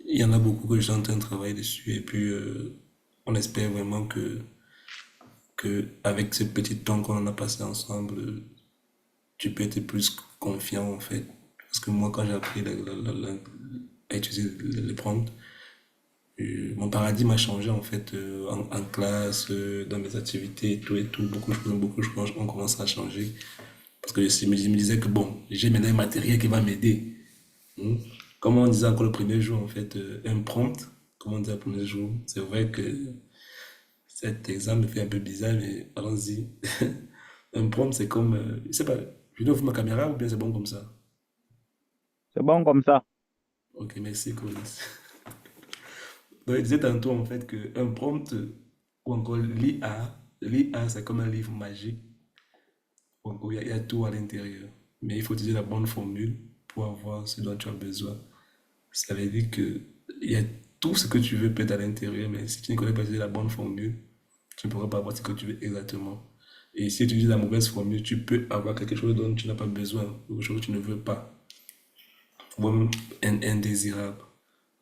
il y en a beaucoup que je suis en train de travailler dessus et puis on espère vraiment que avec ce petit temps qu'on a passé ensemble, tu peux être plus confiant en fait. Parce que moi, quand j'ai appris à utiliser les prompts, mon paradigme a changé en fait en classe, dans mes activités et tout. Beaucoup de choses ont commencé à changer. Parce que je me disais que bon, j'ai maintenant un matériel qui va m'aider. Hmm. Comme on disait encore le premier jour, en fait, un prompt, comme on disait le premier jour, c'est vrai que cet exemple me fait un peu bizarre, mais allons-y. Un prompt, c'est comme, je sais pas, je dois ouvrir ma caméra ou bien c'est bon comme ça? C'est bon comme ça. Ok, merci, Colis. Donc, je disais tantôt, en fait, qu'un prompt ou encore l'IA, c'est comme un livre magique où il y a tout à l'intérieur. Mais il faut utiliser la bonne formule pour avoir ce dont tu as besoin. Ça veut dire que il y a tout ce que tu veux peut être à l'intérieur, mais si tu ne connais pas la bonne formule, tu ne pourras pas avoir ce que tu veux exactement. Et si tu utilises la mauvaise formule, tu peux avoir quelque chose dont tu n'as pas besoin, ou quelque chose que tu ne veux pas, ou même indésirable.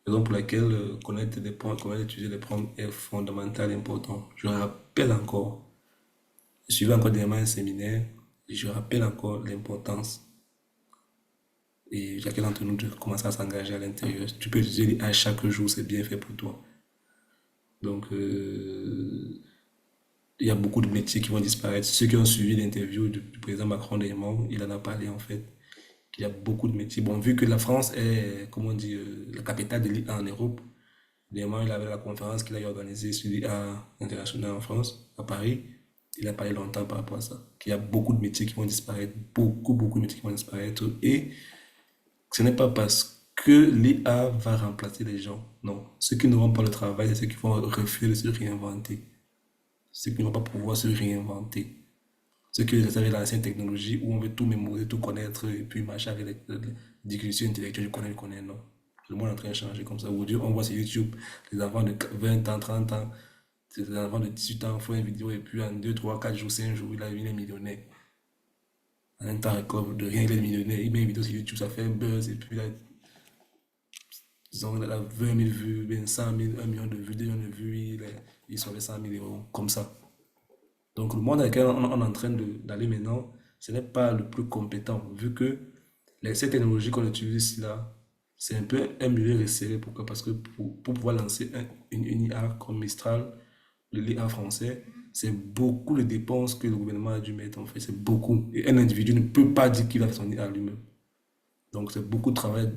Raison pour laquelle connaître des points, connaître utiliser les prompts est fondamental et important. Je rappelle encore, je suivais encore dernièrement un séminaire, et je rappelle encore l'importance. Et chacun d'entre nous de commencer à s'engager à l'intérieur. Tu peux utiliser à chaque jour, c'est bien fait pour toi. Donc, il y a beaucoup de métiers qui vont disparaître. Ceux qui ont suivi l'interview du président Macron dernièrement, il en a parlé en fait. Il y a beaucoup de métiers. Bon, vu que la France est, comment on dit, la capitale de l'IA en Europe, dernièrement, il avait la conférence qu'il a organisée sur l'IA international en France, à Paris. Il a parlé longtemps par rapport à ça. Qu'il y a beaucoup de métiers qui vont disparaître, beaucoup de métiers qui vont disparaître. Et ce n'est pas parce que l'IA va remplacer les gens. Non. Ceux qui n'auront pas le travail, c'est ceux qui vont refuser de se réinventer. Ceux qui ne vont pas pouvoir se réinventer. Ceux qui savent l'ancienne technologie où on veut tout mémoriser, tout connaître, et puis marcher avec les discussions intellectuelles, je connais, non. Le monde est en train de changer comme ça. Aujourd'hui, on voit sur YouTube les enfants de 20 ans, 30 ans, les enfants de 18 ans font une vidéo et puis en 2 3 4 jours, 5 jours, il est millionnaire. En un temps record de rien, il est millionnaire. Il met une vidéo sur YouTube, ça fait un buzz et puis là, disons, il a 20 000 vues, bien 100 000, 1 million de vues, 2 millions de vues, il sauve 100 000 euros, comme ça. Donc, le monde dans lequel on est en train d'aller maintenant, ce n'est pas le plus compétent, vu que ces technologies qu'on utilise là, c'est un peu un milieu resserré. Pourquoi? Parce que pour pouvoir lancer une IA comme Mistral, le l'IA français, c'est beaucoup de dépenses que le gouvernement a dû mettre en fait. C'est beaucoup. Et un individu ne peut pas dire qu'il va faire son IA lui-même. Donc, c'est beaucoup de travail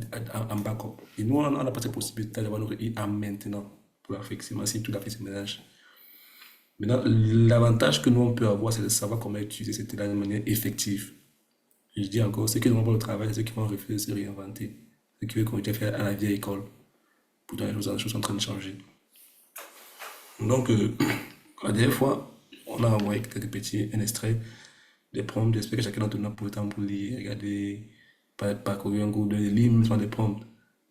en backup. Et nous, on n'a pas cette possibilité d'avoir notre IA maintenant pour la flexibilité, si tout la ménage. Maintenant, l'avantage que nous, on peut avoir, c'est de savoir comment utiliser cette IA de manière effective. Je dis encore, ceux qui n'ont pas le travail, c'est ceux qui vont refuser de se réinventer. Ceux qui veulent continuer à faire à la vieille école. Pourtant, les choses sont en train de changer. Donc, la dernière fois, on a envoyé quelques petits, un extrait des prompts. J'espère que chacun d'entre nous a pris le temps pour lire, regarder, parcourir un groupe de lire même sur des prompts.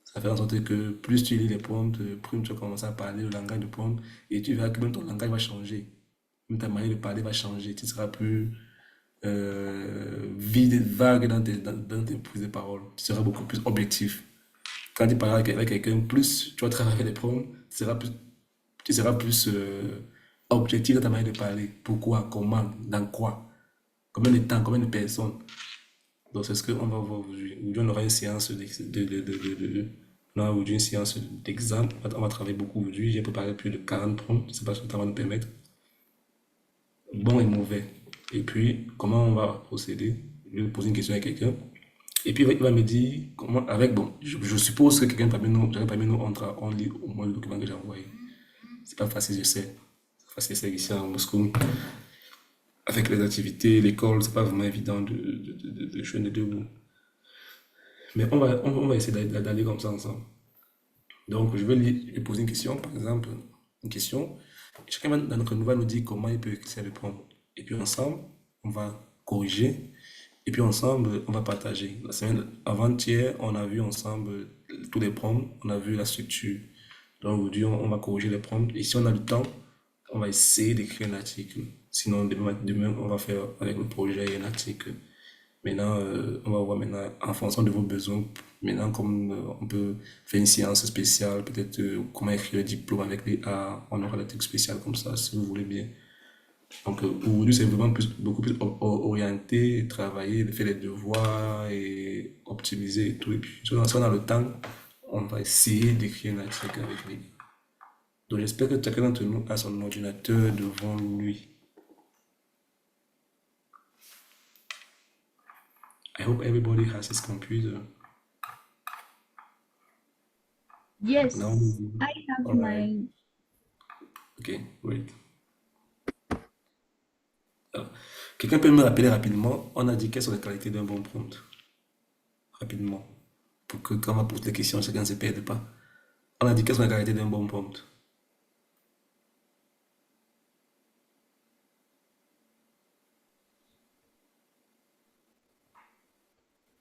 Ça fait en sorte que plus tu lis les prompts, plus tu vas commencer à parler le langage de prompt et tu verras que même ton langage va changer. Même ta manière de parler va changer. Tu seras plus vide, vague dans tes prises de parole. Tu seras beaucoup plus objectif. Quand tu parles avec quelqu'un, plus tu vas travailler avec les prompts, tu seras plus objectif dans ta manière de parler. Pourquoi, comment, dans quoi, combien de temps, combien de personnes. Donc, c'est ce qu'on va voir aujourd'hui. Aujourd'hui, on aura une séance on aura aujourd'hui une séance d'exemple. On va travailler beaucoup aujourd'hui. J'ai préparé plus de 40 prompts. Je ne sais pas si le temps va nous permettre. Bon et mauvais. Et puis, comment on va procéder? Je vais poser une question à quelqu'un. Et puis, il va me dire, comment, avec, bon, je suppose que quelqu'un parmi nous, on lit au moins le document que j'ai envoyé. C'est pas facile, je sais. C'est facile, c'est ici à Moscou. Avec les activités, l'école, c'est pas vraiment évident de joindre les deux bouts. Mais on va essayer d'aller comme ça ensemble. Donc, je vais poser une question, par exemple, une question. Chacun d'entre nous va nous dire comment il peut écrire le prompt. Et puis ensemble, on va corriger. Et puis ensemble, on va partager. La semaine avant-hier, on a vu ensemble tous les prompts, on a vu la structure. Donc aujourd'hui, on va corriger les prompts. Et si on a du temps, on va essayer d'écrire un article. Sinon, demain, on va faire avec le projet un article. Maintenant, on va voir maintenant en fonction de vos besoins. Maintenant, comme on peut faire une séance spéciale, peut-être comment écrire le diplôme avec les A, on aura des trucs spéciaux comme ça, si vous voulez bien. Donc aujourd'hui, c'est vraiment beaucoup plus orienté, travailler, faire les devoirs et optimiser et tout. Et puis, si on a le temps, on va essayer d'écrire un article avec lui. Donc j'espère que chacun d'entre nous a son ordinateur devant lui. I hope everybody has his computer. Now, Yes, I have all right. my. Okay, great. Alors, quelqu'un peut me rappeler rapidement, on a dit quelles sont les qualités d'un bon prompt. Rapidement. Pour que quand on va poser des questions, chacun ne se perde pas. On a dit quelles sont les qualités d'un bon prompt.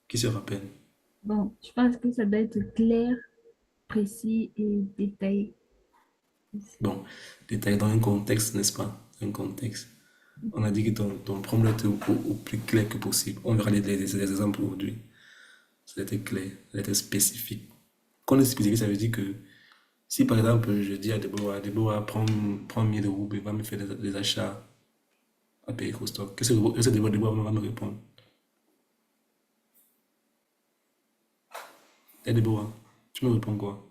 Qui se rappelle? Bon, je pense que ça doit être clair, précis et détaillé. Bon, détaillé dans un contexte, n'est-ce pas? Un contexte. On a dit que ton prompt doit être au plus clair que possible. On verra les exemples aujourd'hui. Ça doit être clair, ça doit être spécifique. Quand on est spécifique, ça veut dire que si par exemple je dis à Deborah, prends 1000 euros et va me faire des achats à payer au stock, qu'est-ce que Deborah va me répondre? Eh Deborah, tu me réponds quoi?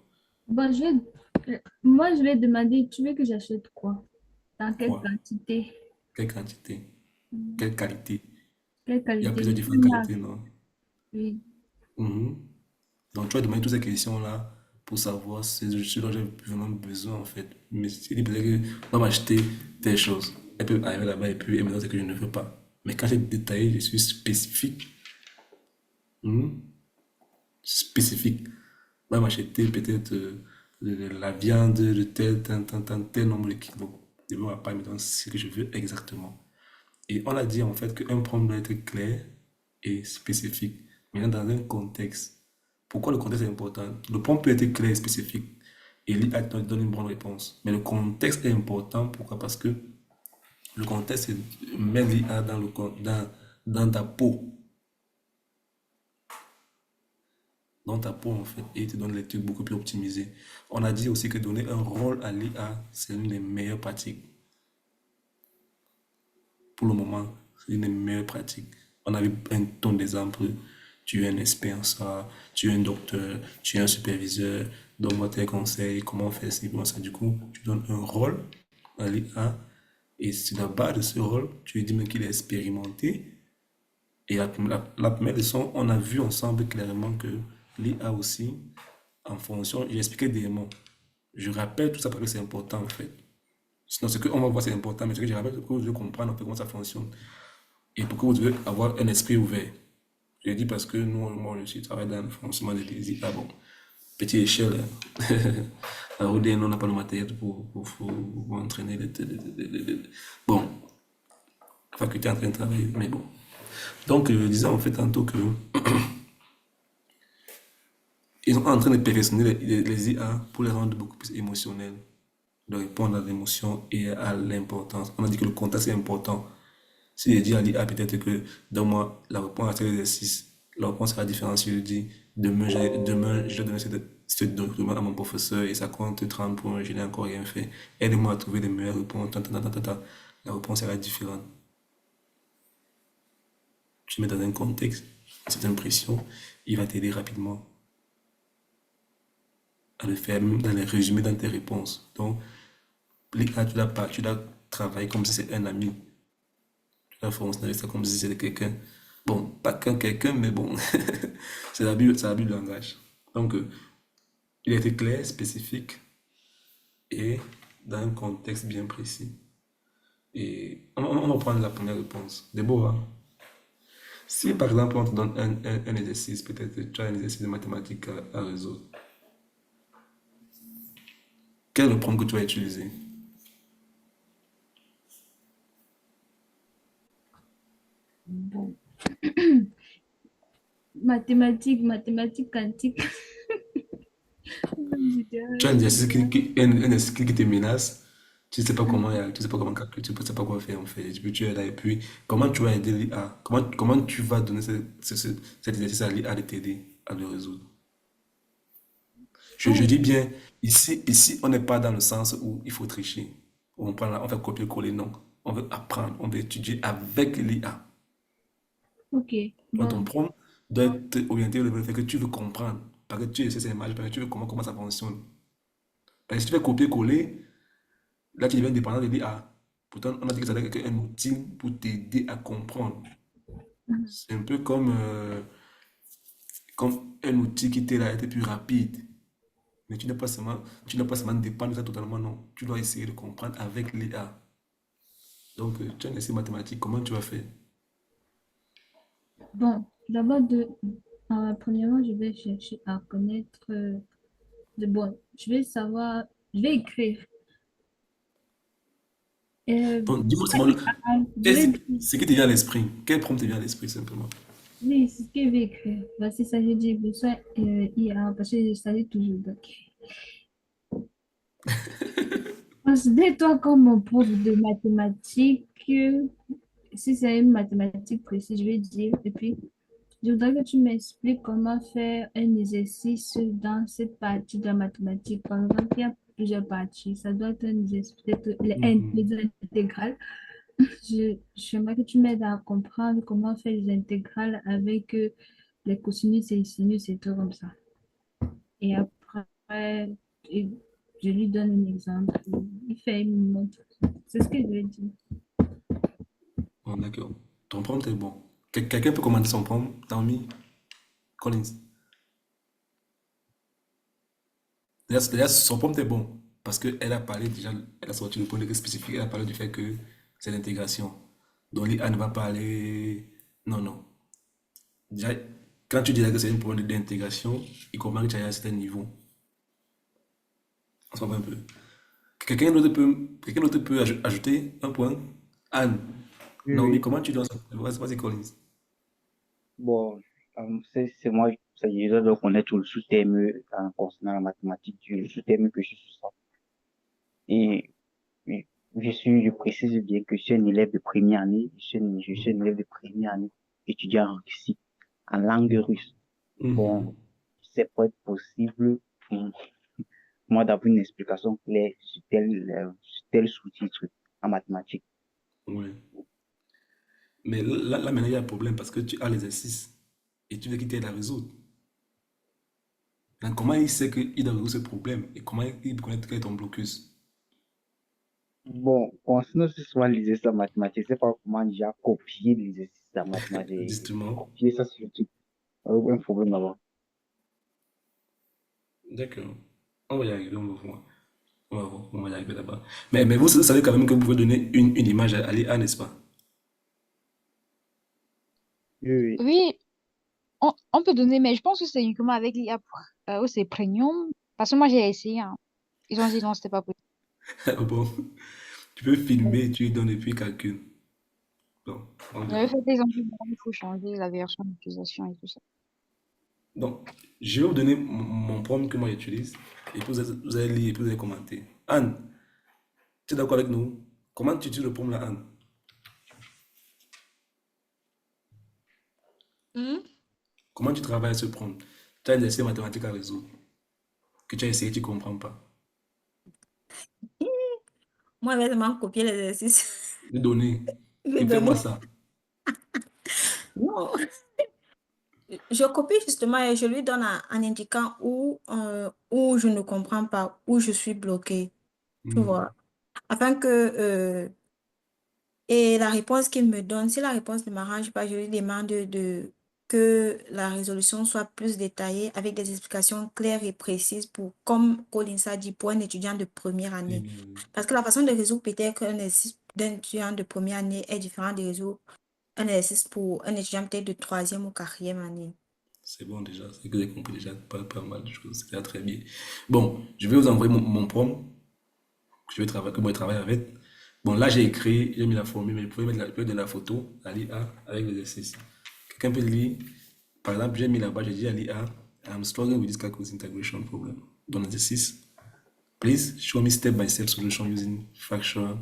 Bon, moi, je vais demander, tu veux que j'achète quoi? Dans quelle Quoi? quantité? Quelle quantité? Hmm, Quelle qualité? quelle Il y a qualité? plusieurs différentes Une marque, qualités, non? oui. Mhm. Donc tu vas demander toutes ces questions-là pour savoir ce dont j'ai vraiment besoin en fait. Mais si tu peut-être que on va m'acheter des choses, elle peut arriver là-bas et puis elle me donne ce que je ne veux pas. Mais quand j'ai détaillé, je suis spécifique. Mhm. Spécifique. On va m'acheter peut-être la viande de tel nombre de kilos. Je ne va pas me donner ce que je veux exactement. Et on a dit en fait qu'un prompt doit être clair et spécifique. Maintenant, dans un contexte. Pourquoi le contexte est important? Le prompt peut être clair et spécifique et l'IA te donne une bonne réponse. Mais le contexte est important. Pourquoi? Parce que le contexte met l'IA dans ta peau. Dans ta peau, en fait. Et il te donne les trucs beaucoup plus optimisés. On a dit aussi que donner un rôle à l'IA, c'est l'une des meilleures pratiques. Pour le moment, c'est une des meilleures pratiques. On a vu un ton d'exemple. Tu es un expert en ça, tu es un docteur, tu es un superviseur, donne-moi tes conseils, comment faire ci, comment ça. Du coup, tu donnes un rôle à l'IA et sur la base de ce rôle, tu lui dis même qu'il est expérimenté. Et la première leçon, on a vu ensemble clairement que l'IA aussi, en fonction, j'ai expliqué des mots. Je rappelle tout ça parce que c'est important en fait. Sinon, ce qu'on va voir, c'est important, mais ce que je rappelle, c'est que vous devez comprendre en fait comment ça fonctionne. Et pourquoi vous devez avoir un esprit ouvert. Je dis parce que nous, moi, je suis travaillé dans le financement des ITA. Bon, petite échelle. Hein. À ODN, on n'a pas le matériel pour entraîner bon, la faculté est en train de travailler, mais bon. Donc, je disais en fait tantôt que ils sont en train de perfectionner les IA pour les rendre beaucoup plus émotionnels, de répondre à l'émotion et à l'importance. On a dit que le contexte est important. Si je dis à l'IA peut-être que donne-moi la réponse à cet exercice, la réponse sera différente si je dis demain je vais donner ce document à mon professeur et ça compte 30 points, je n'ai encore rien fait. Aide-moi à trouver les meilleures réponses. La réponse sera différente. Tu mets dans un contexte, cette impression, il va t'aider rapidement à le faire, même dans les résumés dans tes réponses. Donc, l'IA, tu dois travailler comme si c'était un ami. La fonctionnalité, c'est comme si c'était quelqu'un. Bon, pas qu'un quelqu'un, mais bon, c'est l'abus de langage. Donc, il a été clair, spécifique et dans un contexte bien précis. Et on va prendre la première réponse. Déborah, si par exemple on te donne un exercice, peut-être tu as un exercice de mathématiques à résoudre, quel est le prompt que tu vas utiliser? Bon. Mathématiques quantiques. Je Tu as un dirais, exercice un exercice qui te menace, tu ne sais pas comment, tu sais pas comment calculer, tu ne sais pas quoi faire en fait. Et puis tu es là et puis comment tu vas aider l'IA? Comment tu vas donner cet exercice à l'IA de t'aider à le résoudre? Je dis bien, ici, on n'est pas dans le sens où il faut tricher. On fait copier-coller, non. On veut apprendre, on veut étudier avec l'IA. Ok, Donc, ton bon, prompt doit être orienté vers le fait que tu veux comprendre. Parce que tu essaies ces images, parce que tu veux comprendre comment ça fonctionne. Parce que si tu fais copier-coller, là, tu deviens dépendant de l'IA. Pourtant, on a dit que ça doit être un outil pour t'aider à comprendre. C'est un peu comme un outil qui t'aide à être plus rapide. Mais tu n'as pas seulement dépendre de ça totalement, non. Tu dois essayer de comprendre avec l'IA. Donc, tu as un essai mathématique, comment tu vas faire? bon, d'abord, premièrement, je vais chercher à connaître, bon, je vais savoir, je vais écrire. Bon, dis-moi Soit seulement, IA, je vais dire, ce qui te vient à l'esprit. Quel prompt te vient à l'esprit, simplement? oui, c'est ce que je vais écrire. Voici ça, je dis, soit IA, parce que je savais toujours. Donc, considère-toi comme mon prof de mathématiques. Si c'est une mathématique précise, je vais dire, et puis, je voudrais que tu m'expliques comment faire un exercice dans cette partie de la mathématique. Par exemple, il y a plusieurs parties. Ça doit être un exercice, peut-être Mhm. les intégrales. J'aimerais que tu m'aides à comprendre comment faire les intégrales avec les cosinus et les sinus et tout comme ça. Et après, et je lui donne un exemple. Il fait une montre. C'est ce que je lui dis. Bon, d'accord. Ton prompt est bon. Quelqu'un peut commander son prompt, Naomi Collins. Déjà, son prompt est bon. Parce qu'elle a parlé déjà, elle a sorti le point de vue spécifique, elle a parlé du fait que c'est l'intégration. Donc l'IA ne va pas aller. Non, non. Déjà, quand tu dirais que c'est un problème d'intégration, il comprend que tu es à un certain niveau. On s'en va un peu. Quelqu'un d'autre peut ajouter un point? Anne, Oui, Naomi, oui. comment tu dois ça? Vas-y, Collins. Bon, c'est moi, je dois connaître le sous-terme concernant la mathématique, le sous-terme que je suis ça. Et oui, je précise bien que je suis un élève de première année, je suis un élève de première année, étudiant ici, en langue russe. Bon, Mhm. c'est pas possible pour moi d'avoir une explication claire sur tel sous-titre en mathématiques. Ouais. Mais là, maintenant, il y a un problème parce que tu as l'exercice et tu veux qu'il t'aide à résoudre. Donc, comment il sait qu'il doit résoudre ce problème et comment il connaît quel est ton blocus? Bon, concernant ce soit l'exercice en mathématiques, c'est pas comment déjà copier l'exercice en mathématiques, Justement. copier ça sur le truc. Un problème là-bas. D'accord. On va y arriver, on va voir. On va y arriver là-bas. Mais vous savez quand même que vous pouvez donner une image à l'IA, n'est-ce pas? Oui, oui. Oui, on peut donner, mais je pense que c'est uniquement avec l'IA ou c'est premium. Parce que moi, j'ai essayé, hein. Ils ont dit non, c'était pas possible. Bon, tu peux filmer, tu lui donnes et puis il calcule. Bon, on J'avais verra. fait des dit non, il faut changer la version d'utilisation et tout ça. Donc, je vais vous donner mon prompt que moi j'utilise et puis vous allez lire et puis vous allez commenter. Anne, tu es d'accord avec nous? Comment tu utilises le prompt là, Anne? Hmm? Comment tu travailles ce prompt? Tu as un essai mathématique à résoudre que tu as essayé, tu ne comprends pas. Moi, je vais seulement copier l'exercice. Lui donner. Lui Et fais-moi donner. ça. Non. Je copie justement et je lui donne en indiquant où je ne comprends pas, où je suis bloquée, tu Hmm. vois. Afin que, et la réponse qu'il me donne, si la réponse ne m'arrange pas, je lui demande que la résolution soit plus détaillée avec des explications claires et précises pour, comme Colin a dit, pour un étudiant de première Très année. bien. Parce que la façon de résoudre peut-être qu'un exercice d'un étudiant de première année est différent de résoudre un exercice pour un étudiant peut-être de troisième ou quatrième année. C'est bon déjà. C'est que j'ai compris déjà pas mal de choses. C'est déjà très bien. Bon, je vais vous envoyer mon prompt que moi je travaille avec. Bon, là j'ai écrit, j'ai mis la formule, mais vous pouvez mettre vous pouvez donner la photo à l'IA avec l'exercice. Quelqu'un peut lire. Par exemple, j'ai mis là-bas, j'ai dit à l'IA, I'm struggling with this calculus integration problem. Dans l'exercice, please show me step by step solution using fraction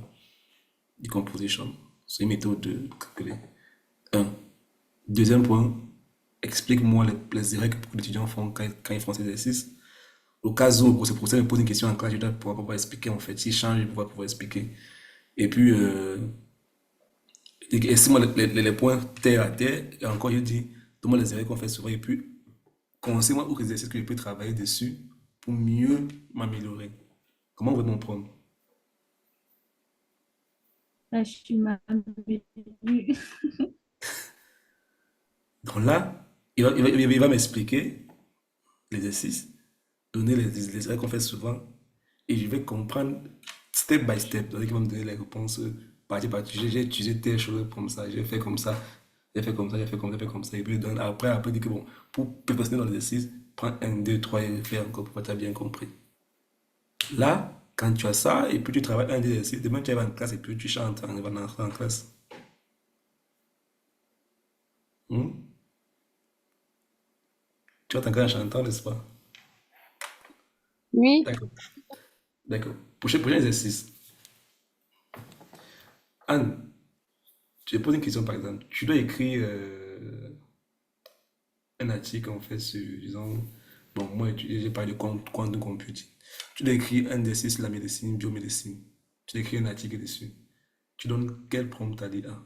decomposition. C'est une méthode de calculer. Un. Deuxième point, explique-moi les erreurs que beaucoup d'étudiants font quand ils font ces exercices. Au cas où, c'est pour ça que je me pose une question en classe, je dois pouvoir expliquer en fait. Si je change, je dois pouvoir expliquer. Et puis, et moi les points terre à terre, et encore je dis, donne-moi les erreurs qu'on fait souvent, et puis, conseille-moi aux exercices que je peux travailler dessus pour mieux m'améliorer. Comment vous m'en prendre? Là, je suis mal. Donc là, il va m'expliquer l'exercice, donner les erreurs qu'on fait souvent, et je vais comprendre step by step. Donc, il va me donner les réponses partie par partie. J'ai utilisé telle chose comme ça, j'ai fait comme ça, j'ai fait comme ça, j'ai fait comme ça, j'ai fait comme ça. Et puis, après, il dit que bon, pour perfectionner dans l'exercice, prends un, deux, trois et fais encore pour que tu as bien compris. Là, quand tu as ça, et puis tu travailles un exercice, demain tu vas en classe et puis tu chantes en arrivant en classe. Hmm? Tu vas t'engager en chantant, n'est-ce pas? Oui, D'accord. D'accord. Prochain exercice. Anne, je te pose une question par exemple. Tu dois écrire un article en fait sur, disons, bon, moi j'ai parlé de quantum computing. Tu dois écrire un exercice sur la médecine, biomédecine. Tu dois écrire un article dessus. Tu donnes quel prompt à l'IA?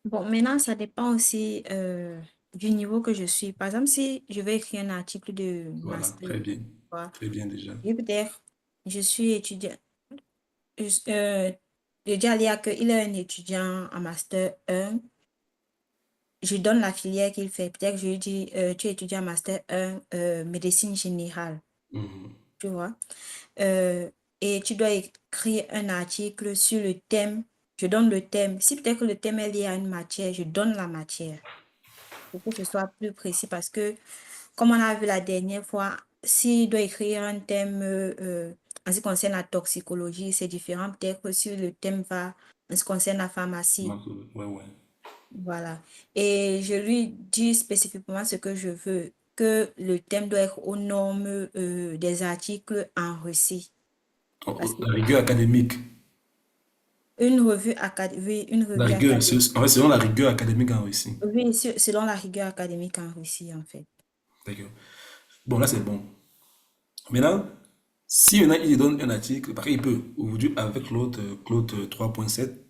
Bon, maintenant, ça dépend aussi du niveau que je suis. Par exemple, si je vais écrire un article de Voilà, master, très bien. quoi, Très bien déjà. et peut-être, je suis étudiant, je, euh, je dis à l'IA qu'il est un étudiant en master 1, je donne la filière qu'il fait. Peut-être que je lui dis, tu es étudiant en master 1, médecine générale, Mhm. tu vois. Euh, et tu dois écrire un article sur le thème. Je donne le thème. Si peut-être que le thème est lié à une matière, je donne la matière pour que ce soit plus précis parce que, comme on a vu la dernière fois, s'il doit écrire un thème en ce qui concerne la toxicologie, c'est différent. Peut-être que si le thème va en ce qui concerne la pharmacie. Ouais, ouais. Voilà. Et je lui dis spécifiquement ce que je veux, que le thème doit être aux normes des articles en Russie. Parce que La rigueur académique. une revue académique, oui, une La revue rigueur, académique, en fait, selon la rigueur académique en Russie. oui, selon la rigueur académique en Russie, en fait. D'accord. Bon, là, c'est bon. Maintenant, si maintenant il donne un article, parce qu'il peut, aujourd'hui, avec l'autre Claude 3.7,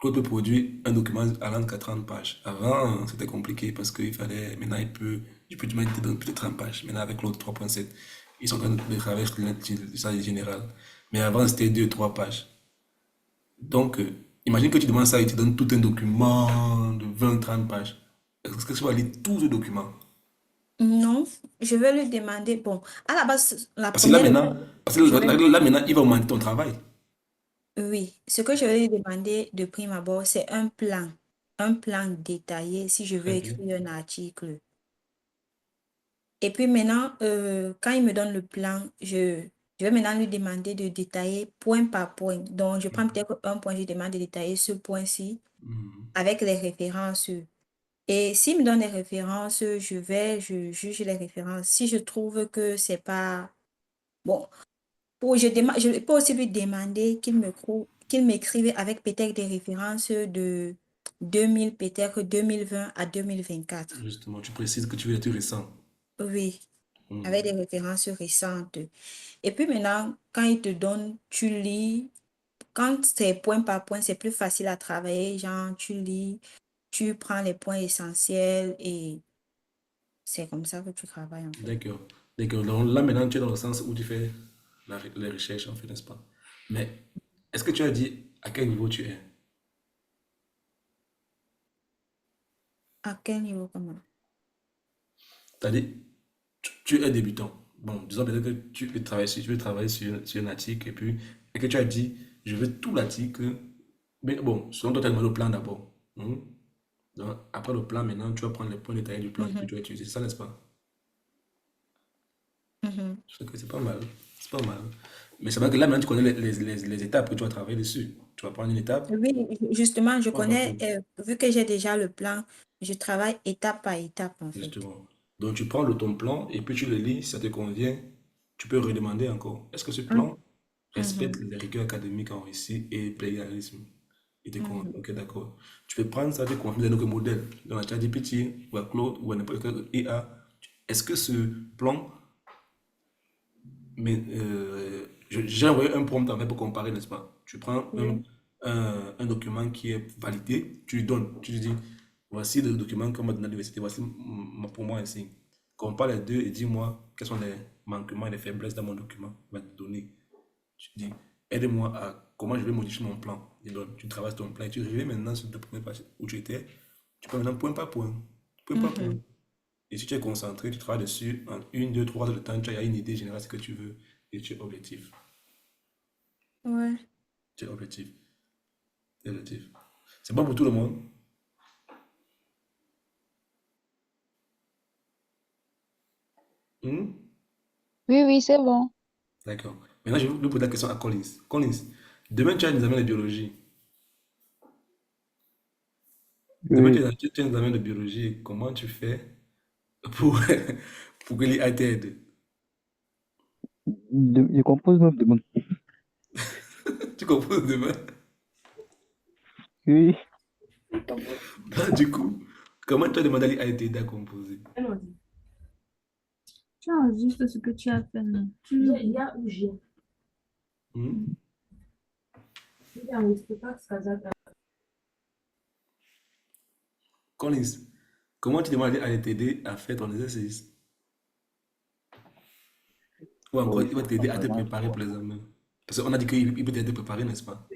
Claude peut produire un document allant de 30 pages. Avant, c'était compliqué parce qu'il fallait, maintenant, il peut te donner plus de 30 pages. Maintenant, avec Claude 3.7, ils sont en train de travailler sur l'intelligence générale. Mais avant, c'était 2 3 pages. Donc, imagine que tu demandes ça et tu donnes tout un document de 20 30 pages. Est-ce que tu vas lire tout ce document? Non, je vais lui demander, bon, à la base, la Parce que là première étape, maintenant, parce que je vais, là, maintenant, il va augmenter ton travail. oui, ce que je vais lui demander de prime abord, c'est un plan détaillé si je veux Très bien. écrire un article. Et puis maintenant, quand il me donne le plan, je vais maintenant lui demander de détailler point par point. Donc, je prends peut-être un point, je demande de détailler ce point-ci Mhm. avec les références. Et s'il me donne les références, je juge les références. Si je trouve que c'est pas bon, je peux aussi lui demander qu'il m'écrive avec peut-être des références de 2000, peut-être 2020 à 2024. Justement, tu précises que tu veux être récent. Oui, avec des Mhm. références récentes. Et puis maintenant, quand il te donne, tu lis. Quand c'est point par point, c'est plus facile à travailler. Genre, tu lis, tu prends les points essentiels et c'est comme ça que tu travailles en fait. D'accord. D'accord. Donc là, maintenant, tu es dans le sens où tu fais les recherches, en fait, n'est-ce pas? Mais est-ce que tu as dit à quel niveau tu es? À quel niveau comment? C'est-à-dire, tu es débutant. Bon, disons peut-être que tu veux travailler sur un article et que tu as dit, je veux tout l'article. Mais bon, selon toi, tu as demandé le plan d'abord. Mhm. Donc, après le plan, maintenant, tu vas prendre les points détaillés du plan et puis Mhm, tu vas utiliser. C'est ça, n'est-ce pas? mhm. Je trouve que c'est pas mal. C'est pas mal. Mais c'est vrai que là, maintenant, tu connais les étapes que tu vas travailler dessus. Tu vas prendre une étape, Oui, justement, je point par connais, point. vu que j'ai déjà le plan, je travaille étape par étape en fait. Justement. Donc, tu prends ton plan et puis tu le lis. Si ça te convient, tu peux redemander encore. Est-ce que ce Mhm, plan respecte mhm, les rigueurs académiques en Russie et plagiarisme? Il te convient. mhm, Ok, d'accord. Tu peux prendre ça, te confier dans notre modèle. Dans la ChatGPT ou à Claude ou à n'importe quel IA. est-ce que ce plan, mais j'ai envoyé un prompt en fait pour comparer, n'est-ce pas? Tu prends Oui. un document qui est validé, tu lui donnes, tu lui dis, voici le document qu'on m'a donné à l'université, voici pour moi ainsi. Compare les deux et dis-moi quels sont les manquements et les faiblesses dans mon document. Il va te donner. Tu dis, aide-moi à comment je vais modifier mon plan. Et donc, tu travailles ton plan et tu reviens maintenant sur le premier page où tu étais. Tu peux maintenant point par point. Point par point. Mhm. Et si tu es concentré, tu travailles dessus en une, deux, trois heures de temps, tu as une idée générale de ce que tu veux et tu es objectif. Ouais. Tu es objectif. Tu es objectif. C'est bon pour tout le monde. Hmm? Oui, oui, c'est bon. D'accord. Maintenant, je vais vous poser la question à Collins. Collins, demain tu as un examen de biologie. Demain Oui, tu as un examen de biologie. Comment tu fais pour, pour que l'IA t'aide? je compose même de mon... Tu comprends demain? Oui, Du coup, comment tu as demandé à l'IA de t'aider à composer? Tu enregistres ce que tu as fait, non? Hmm? Collins, comment tu demandes à l'IA de t'aider à faire ton exercice? Ou encore, oui, il va t'aider à te normalement, préparer pour l'examen. Parce qu'on a dit qu'il peut t'aider à te préparer, n'est-ce pas?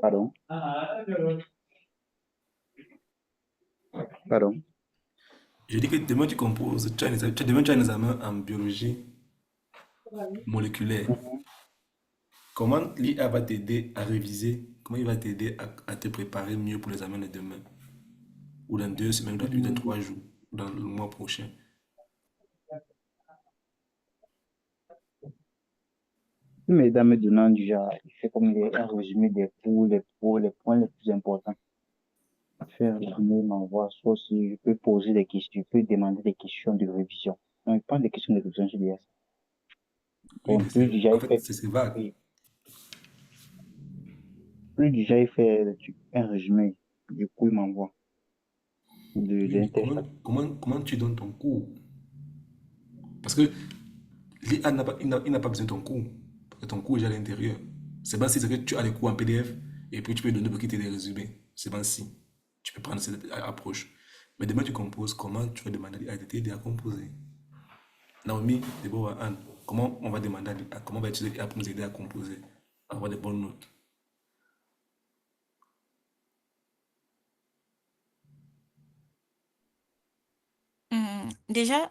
pardon, pardon. Je dis que demain tu composes, demain tu as un examen en biologie moléculaire. Mhm. Comment l'IA va t'aider à réviser? Comment il va t'aider à te préparer mieux pour l'examen de demain? Ou dans 2 semaines, ou dans 3 jours, ou dans le mois prochain? Mais dans me donnant déjà, il fait comme un résumé des pour, les points les plus importants. Faire un résumé, m'envoie, soit si je peux poser des questions, je peux demander des questions de révision. Non, pas des questions de révision, je dirais ça. Oui, Bon, mais en fait, c'est vague. oui, plus déjà il fait un résumé, du coup il m'envoie Oui, d'un mais texte. comment tu donnes ton cours? Parce que l'IA il n'a pas besoin de ton cours. Parce que ton cours est déjà à l'intérieur. C'est pas si c'est que tu as les cours en PDF et puis tu peux donner pour quitter des résumés. C'est pas si. Tu peux prendre cette approche. Mais demain, tu composes. Comment tu vas demander à t'aider à composer? Naomi, Deborah, Anne, comment on va demander comment on va utiliser l'IA pour nous aider à composer, à avoir des bonnes notes? Déjà,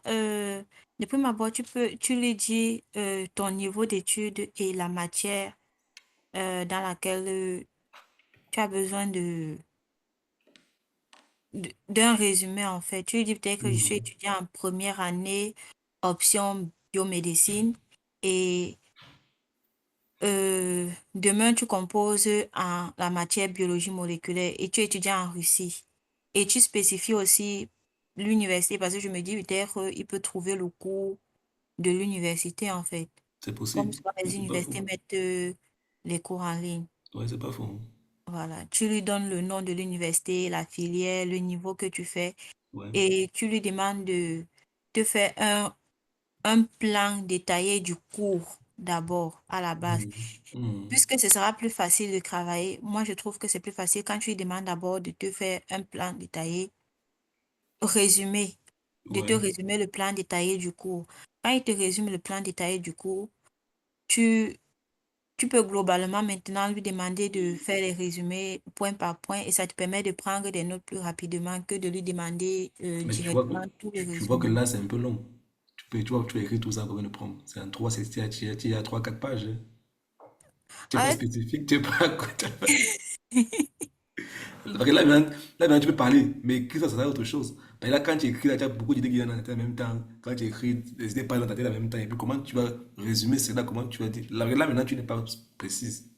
depuis ma boîte, tu lui dis ton niveau d'études et la matière dans laquelle tu as besoin d'un résumé en fait. Tu lui dis peut-être que je suis Mhm. étudiant en première année, option biomédecine, et demain tu composes en la matière biologie moléculaire et tu es étudiant en Russie. Et tu spécifies aussi l'université parce que je me dis peut-être il peut trouver le cours de l'université en fait. C'est Comme possible. souvent les C'est pas universités faux. mettent les cours en ligne. Ouais, c'est pas faux. Voilà. Tu lui donnes le nom de l'université, la filière, le niveau que tu fais Ouais. et tu lui demandes de te faire un plan détaillé du cours d'abord à la base. Mhm. Mhm. Puisque ce sera plus facile de travailler, moi je trouve que c'est plus facile quand tu lui demandes d'abord de te faire un plan détaillé, résumé, de te Ouais. résumer le plan détaillé du cours. Quand il te résume le plan détaillé du cours, tu, tu peux globalement maintenant lui demander de faire les résumés point par point et ça te permet de prendre des notes plus rapidement que de lui demander Mais directement tous les tu vois que résumés. là, c'est un peu long. Tu peux écrire tout ça comme une prompt. C'est en 3, il y a 3, 4 pages, hein. Tu n'es pas Ah, spécifique, tu n'es pas. Parce que là, maintenant, tu peux parler, mais écrire ça, ça sert à autre chose. Mais là, quand tu écris, là, tu as beaucoup d'idées qui viennent dans ta tête en même temps. Quand tu écris, les idées passent dans ta tête en même temps. Et puis, comment tu vas résumer cela? Comment tu vas dire? Là, maintenant, tu n'es pas précise.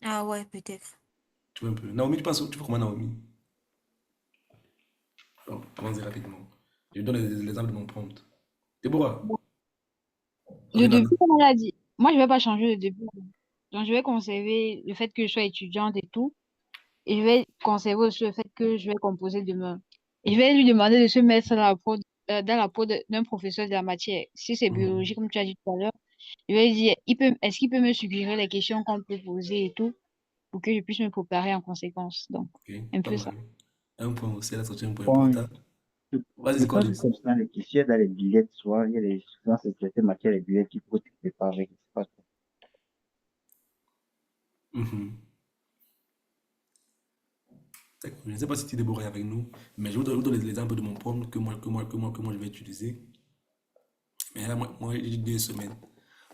ah ouais, peut-être. Tu vois un peu. Naomi, tu fais comment, Naomi? Donc, allons-y rapidement. Je donne l'exemple de mon prompt. Déborah, Le Renan. début, comme on l'a dit, moi, je vais pas changer le début. Donc, je vais conserver le fait que je sois étudiante et tout. Et je vais conserver aussi le fait que je vais composer demain. Et je vais lui demander de se mettre à la prod dans la peau d'un professeur de la matière. Si c'est biologie, Mhm. comme tu as dit tout à l'heure, je vais dire, est-ce qu'il peut me suggérer les questions qu'on peut poser et tout, pour que je puisse me préparer en conséquence. Donc, Ok, un pas peu ça. mal. Un point aussi, elle a sorti un point Bon, important. je, Vas-y, je c'est quoi pense le que comme ça, dans les questions, dans les billets, souvent, il y a des, souvent, c'est certaines matières, les billets qui coûtent pas avec, c'est pas trop. Mhm. D'accord. Je ne sais pas si tu es débrouillé avec nous, mais je vous donne l'exemple de mon prompt que moi, je vais utiliser. Mais là, moi j'ai dit 2 semaines.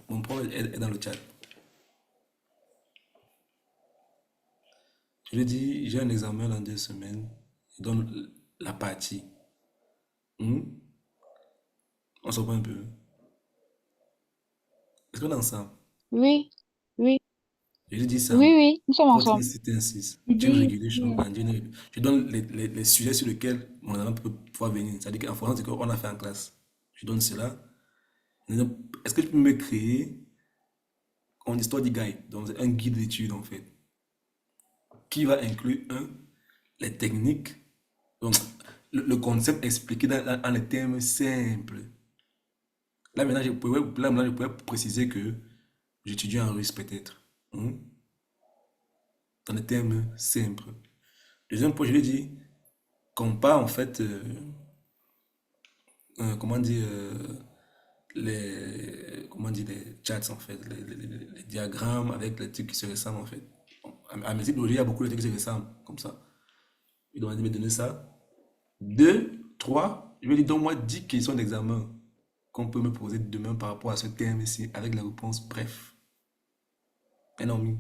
Mon prompt est dans le chat. Je lui dis, j'ai un examen dans 2 semaines. Je donne la partie. Hmm? On se voit un peu. Est-ce qu'on est ensemble? Oui, oui, Je lui dis, oui, Sam, oui, nous sommes protéine ensemble. synthèse, gene Idée, regulation, and gene. Je donne les sujets sur lesquels mon élève peut pouvoir venir. C'est-à-dire qu'en France, c'est qu'on a fait en classe. Je donne cela. Est-ce que tu peux me créer en histoire du guide, donc un guide d'études en fait, qui va inclure les techniques, donc le concept expliqué en des termes simples. Là maintenant, je pourrais préciser que j'étudie en russe peut-être, hein, dans des termes simples. Deuxième point, je lui ai dit, compare en fait, comment dire, comment dire, les charts en fait, les diagrammes avec les trucs qui se ressemblent en fait. À mes typologies, il y a beaucoup de trucs qui se ressemblent, comme ça. Il doit me donner ça. Deux, trois, je vais dire, donne-moi 10 questions d'examen qu'on peut me poser demain par rapport à ce thème ici, avec la réponse bref. Énorme.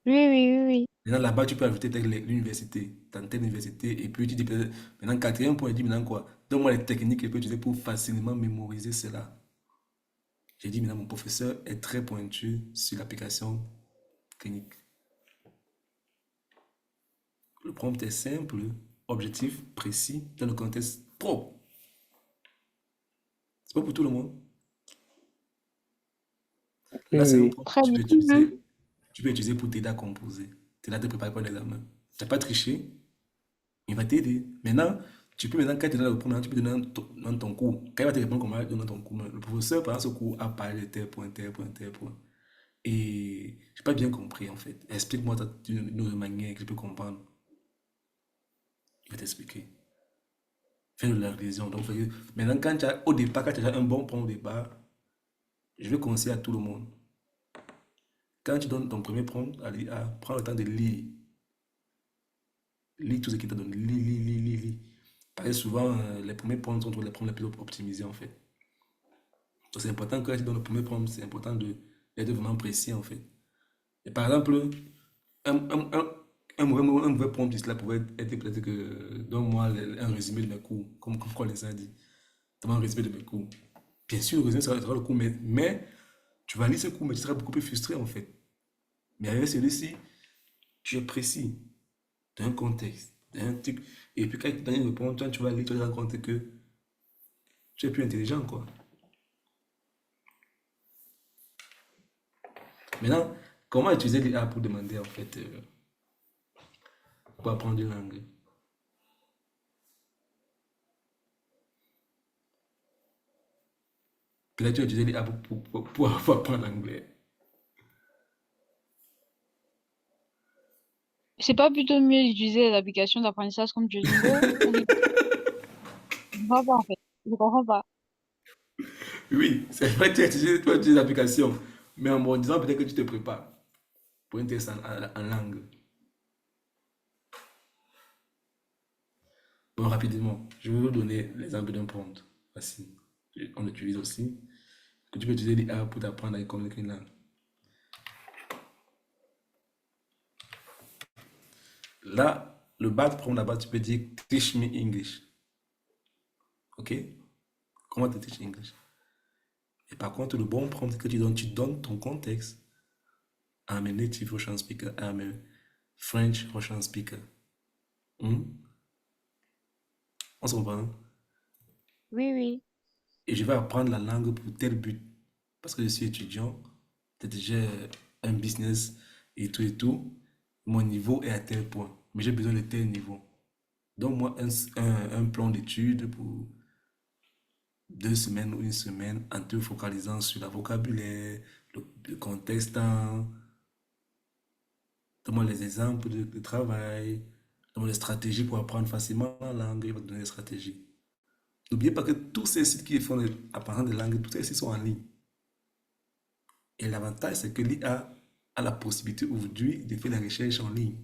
Oui, oui, oui, oui. Maintenant, là-bas, tu peux ajouter peut-être l'université, dans telle université, et puis tu dis peut-être, maintenant, quatrième point, il dit maintenant quoi? Donne-moi les techniques que je peux utiliser pour facilement mémoriser cela. J'ai dit, maintenant, mon professeur est très pointu sur l'application clinique. Le prompt est simple, objectif, précis, dans le contexte pro. C'est pas pour tout le monde. Là, c'est un Oui, prompt que Très tu bien. peux utiliser. Tu peux utiliser pour t'aider à composer. T'aider à te préparer pour l'examen. Tu n'as pas triché, il va t'aider. Maintenant, tu peux maintenant, quand tu es dans le prompt, tu peux donner dans ton cours. Quand il va te répondre comment il donne dans ton cours, le professeur, pendant ce cours, a parlé de tel point, tel point, tel point. Et je n'ai pas bien compris, en fait. Explique-moi d'une autre manière que je peux comprendre. Il va t'expliquer. Fais de la révision. Donc, maintenant, au départ, quand tu as un bon point au départ, je vais conseiller à tout le monde. Quand tu donnes ton premier prompt à l'IA, prends le temps de lire. Lis tout ce qu'il t'a donné. Lis, lis, lis, lis, lis. Parce que souvent, les premiers prompts sont les prompts les plus optimisés, en fait. Donc, c'est important que quand tu donnes le premier prompt, c'est important d'être vraiment précis, en fait. Et par exemple, un, un, un, un mauvais prompt, cela pouvait être peut-être que donne-moi un résumé de mes cours, comme Colin a dit. Donne-moi un résumé de mes cours. Bien sûr, le résumé sera le cours, mais tu vas lire ce cours, mais tu seras beaucoup plus frustré, en fait. Mais avec celui-ci, tu es précis d'un contexte, d'un truc. Et puis quand tu donnes une réponse, toi, tu vas lire, tu vas te rendre compte que tu es plus intelligent, quoi. Maintenant, comment utiliser l'IA pour demander, en fait, pour apprendre une langue? Puis là, tu vas utiliser l'IA pour apprendre l'anglais. C'est pas plutôt mieux d'utiliser l'application d'apprentissage comme Duolingo? Ou bien, je comprends pas en fait. Je comprends pas. Oui, c'est vrai, tu utilises l'application, mais en disant peut-être que tu te prépares pour un test en langue. Bon, rapidement, je vais vous donner l'exemple d'un prompt facile. On l'utilise aussi. Que tu peux utiliser l'IA pour t'apprendre à communiquer une langue. Là, le bad prompt là-bas, tu peux dire teach me English. OK? Comment te teach English? Et par contre, le bon prompt que tu donnes ton contexte. I'm a native Russian speaker. I'm a French Russian speaker. Hmm? On se comprend? Oui, oui. Et je vais apprendre la langue pour tel but. Parce que je suis étudiant, peut-être j'ai un business et tout et tout. Mon niveau est à tel point. Mais j'ai besoin de tel niveau. Donne-moi un plan d'études pour 2 semaines ou une semaine en te focalisant sur le vocabulaire, le contexte, donne-moi les exemples de travail, donne-moi les stratégies pour apprendre facilement la langue, il va te donner des stratégies. N'oubliez pas que tous ces sites qui font l'apprentissage de langue, tous ces sites sont en ligne. Et l'avantage, c'est que l'IA a la possibilité aujourd'hui de faire la recherche en ligne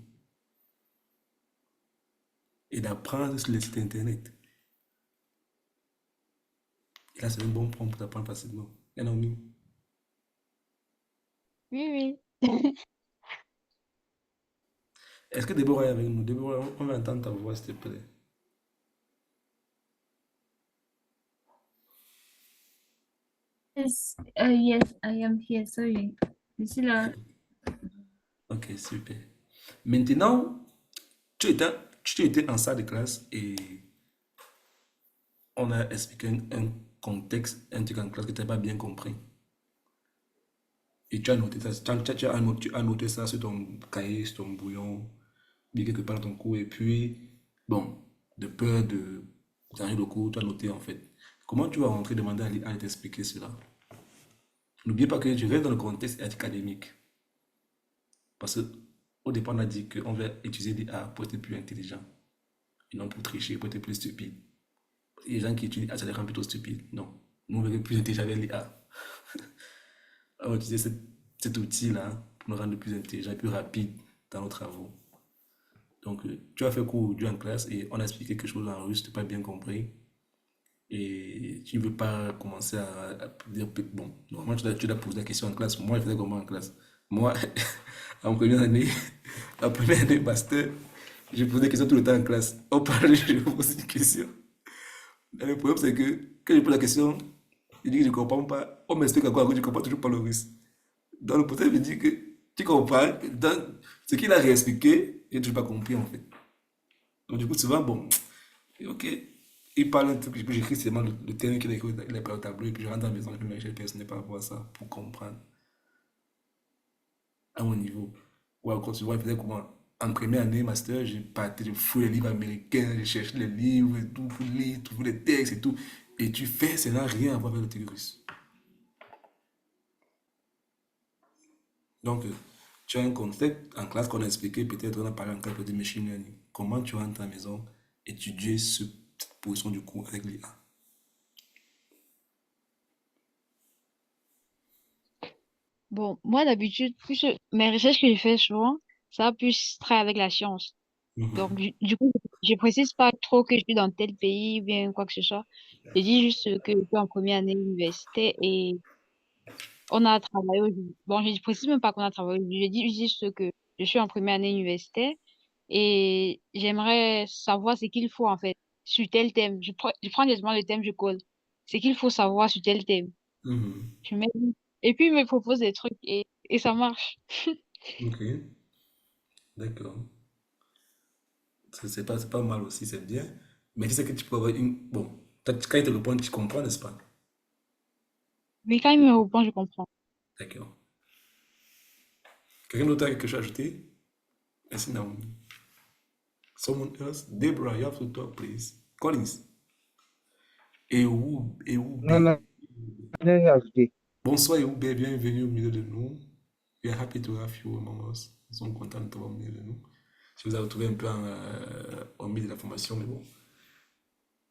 et d'apprendre sur les sites internet. Et là, c'est un bon prompt pour apprendre facilement. Et non, oui. Oui, oui. Est-ce que Déborah est avec nous? Déborah, on va entendre ta voix, s'il te plaît. Yes, yes, I am here. Sorry. Je suis là. Ok, super. Maintenant, tu étais, tu étais en salle de classe et on a expliqué un contexte, un truc en classe que tu n'as pas bien compris. Et tu as noté ça, tu as noté ça sur ton cahier, sur ton brouillon, bien quelque part dans ton cours. Et puis, bon, de peur de changer le cours, tu as noté en fait. Comment tu vas rentrer demander à l'IA de t'expliquer cela? N'oubliez pas que je reste dans le contexte académique. Parce qu'au départ, on a dit qu'on va utiliser l'IA pour être plus intelligent. Et non pour tricher, pour être plus stupide. Les gens qui utilisent l'IA, ça les rend plutôt stupides. Non. Nous, on veut être plus intelligent avec l'IA. On va utiliser cet outil-là pour nous rendre plus intelligents et plus rapides dans nos travaux. Donc, tu as fait cours aujourd'hui en classe et on a expliqué quelque chose en russe, tu n'as pas bien compris. Et tu ne veux pas commencer à dire, bon, normalement tu dois poser la question en classe. Moi, je faisais comment en classe? Moi, en première année, en première année master, je posais des questions tout le temps en classe. On parle, je pose une question. Et le problème, c'est que quand je pose la question, je dis que je ne comprends pas. On m'explique encore, je ne comprends toujours pas le russe. Donc le professeur me dit que tu comprends, dans ce qu'il a réexpliqué, je n'ai toujours pas compris en fait. Donc du coup, souvent, bon, ok, il parle un truc, puis j'écris seulement le terme qu'il a écrit, il a pas au tableau, et puis je rentre à la maison, et puis je vais personne par rapport à ça pour comprendre à mon niveau. Ou encore, tu vois, il faisait comment? En première année, master, j'ai parti, je fouille les livres américains, je cherche les livres et tout, pour lire, trouver les textes et tout. Et tu fais, ça n'a rien à voir avec le truc russe. Donc, tu as un concept en classe qu'on a expliqué, peut-être on a parlé en classe de machine learning. Comment tu rentres à la maison, étudier cette position du cours avec l'IA. Bon, moi d'habitude, mes recherches que je fais souvent, ça a plus trait avec la science. Mhm. Donc, du coup, je précise pas trop que je suis dans tel pays ou bien quoi que ce soit. Je dis juste que je suis en première année d'université et on a travaillé aujourd'hui. Bon, je ne précise même pas qu'on a travaillé aujourd'hui. Je dis juste que je suis en première année universitaire et j'aimerais savoir ce qu'il faut en fait sur tel thème. Je prends directement le thème, je colle. Ce qu'il faut savoir sur tel thème. Mhm. Je mets... Et puis, il me propose des trucs et ça marche. Ok, d'accord. C'est pas mal aussi, c'est bien. Mais tu sais que tu peux avoir une. Bon, quand il te répond, tu comprends, n'est-ce pas? Mais quand il me répond, je comprends. D'accord. Quelqu'un d'autre a quelque chose à ajouter? Merci, Naomi. Someone else? Deborah, you have to talk, please. Collins. Et où, Non, non, rien à ajouter. Bonsoir Youbé, bienvenue au milieu de nous. We are happy to have you among us. Nous sommes contents de t'avoir au milieu de nous. Je vous ai retrouvé un peu au milieu de la formation, mais bon,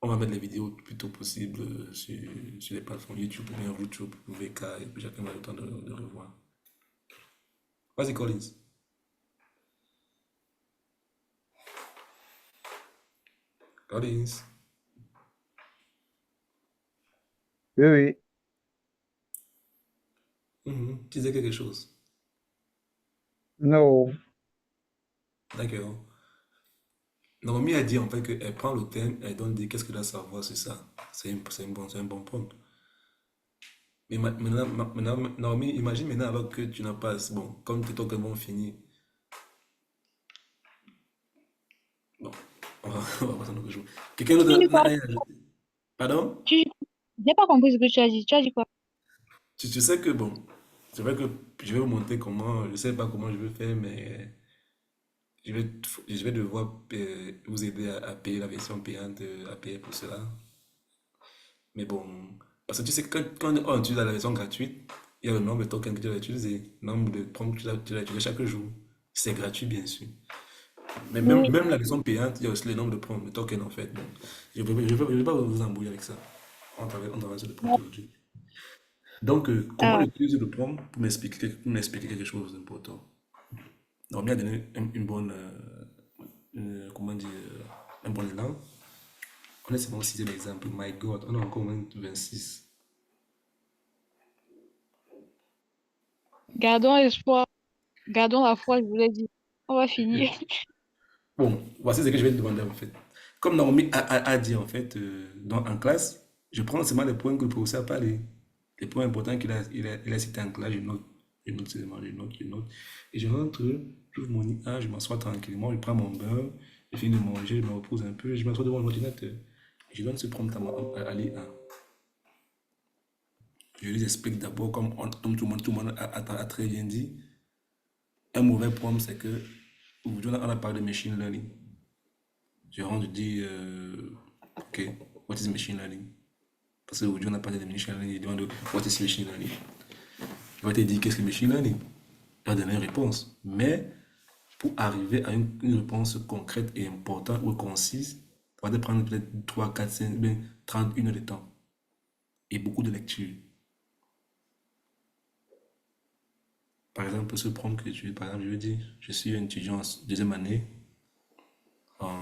on va mettre les vidéos le plus tôt possible sur les plateformes YouTube ou bien YouTube ou VK et puis chacun a le temps de revoir. Vas-y Collins. Collins. Oui, oui. Tu disais quelque chose. Non. D'accord. Naomi a dit en fait qu'elle prend le thème, elle donne dit qu'est-ce qu'elle doit savoir sur ça. C'est un bon point. Mais maintenant, Naomi, imagine maintenant alors que tu n'as pas, bon, comme tu es totalement fini. Bon, on va passer à un autre jour. Quelqu'un Tu d'autre dis n'a quoi? rien ajouté? Pardon? Tu... J'ai pas compris ce que tu as dit. Tu as dit quoi? Tu sais que, bon, c'est vrai que je vais vous montrer comment, je sais pas comment je vais faire, mais je vais devoir vous aider à payer la version payante, à payer pour cela. Mais bon, parce que tu sais que quand on utilise la version gratuite, il y a le nombre de tokens que tu vas utiliser, le nombre de prompts que tu vas utiliser chaque jour. C'est gratuit, bien sûr. Mais Oui. même la version payante, il y a aussi le nombre de prompts, de tokens en fait. Donc, je vais pas vous embrouiller avec ça. On travaille sur le prompt aujourd'hui. Donc, comment Ah, utiliser le prompt pour m'expliquer quelque chose d'important? Donc, bien donné une bonne, comment dire, un bon élan. On est seulement au sixième exemple. My God, on a encore 26. gardons espoir, gardons la foi, je vous l'ai dit. On va finir. Bon, voici ce que je vais te demander en fait. Comme Naomi a dit en fait en classe, je prends seulement les points que le professeur a parlé. Les points importants qu'il a cités en classe, je note seulement, je note. Et je rentre, j'ouvre mon IA, je m'assois tranquillement, je prends mon beurre, je finis de manger, je me repose un peu, je m'assois devant l'ordinateur. Et je donne ce prompt à l'IA. Je lui explique d'abord, comme tout le monde a très bien dit, un mauvais prompt, c'est que aujourd'hui on a parlé de machine learning. Je rentre, je dis, OK, what is machine learning? Parce qu'aujourd'hui, on a parlé de machine learning. Il demande, what is machine learning? Il va te dire, qu'est-ce que machine learning? Il va donner une réponse. Mais pour arriver à une réponse concrète et importante ou concise, ça va te prendre peut-être 3, 4, 5, bien 30 une heure de temps. Et beaucoup de lecture. Par exemple, ce prompt que tu par exemple, je veux dire, je suis un étudiant en deuxième année en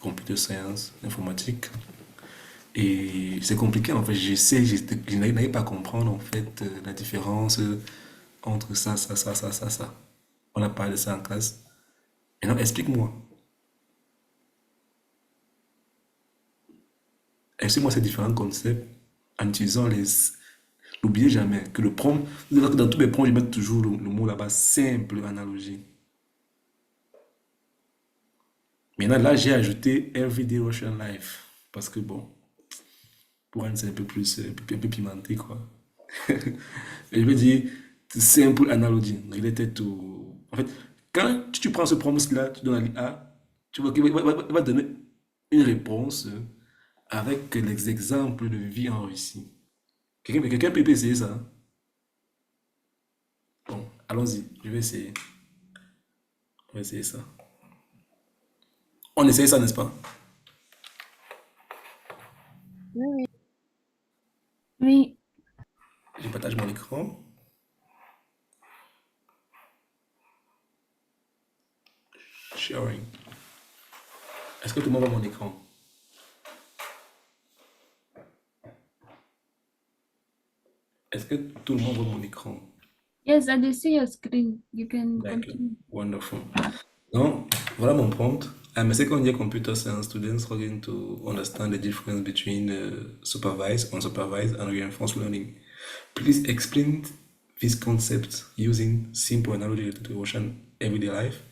computer science, informatique. Et c'est compliqué en fait. Je n'arrive pas à comprendre en fait la différence entre ça. On a parlé de ça en classe. Maintenant, explique-moi. Explique-moi ces différents concepts en utilisant les. N'oubliez jamais que le prompt, dans tous les prompts, je mets toujours le mot là-bas, simple analogie. Maintenant, là, j'ai ajouté Everyday Russian Life. Parce que bon, pour rendre ça un peu plus, un peu pimenté, quoi. Et je veux dire, simple analogy, related to. En fait, quand tu prends ce prompt-là, tu donnes à l'IA, tu vois qu'il va donner une réponse avec les exemples de vie en Russie. Quelqu'un peut essayer ça? Hein? Bon, allons-y, je vais essayer. On va essayer ça. On essaye ça, n'est-ce pas? Oui, oui. Oui, Je partage mon écran. Sharing. Est-ce que tout le monde voit mon écran? Est-ce que tout le monde voit mon écran? yes, I do see your screen. You can D'accord. continue. Wonderful. Donc, voilà mon prompt. I'm a second year computer science student struggling to understand the difference between supervised, unsupervised, and reinforced learning. Please explain these concepts using simple analogy related to Russian everyday life.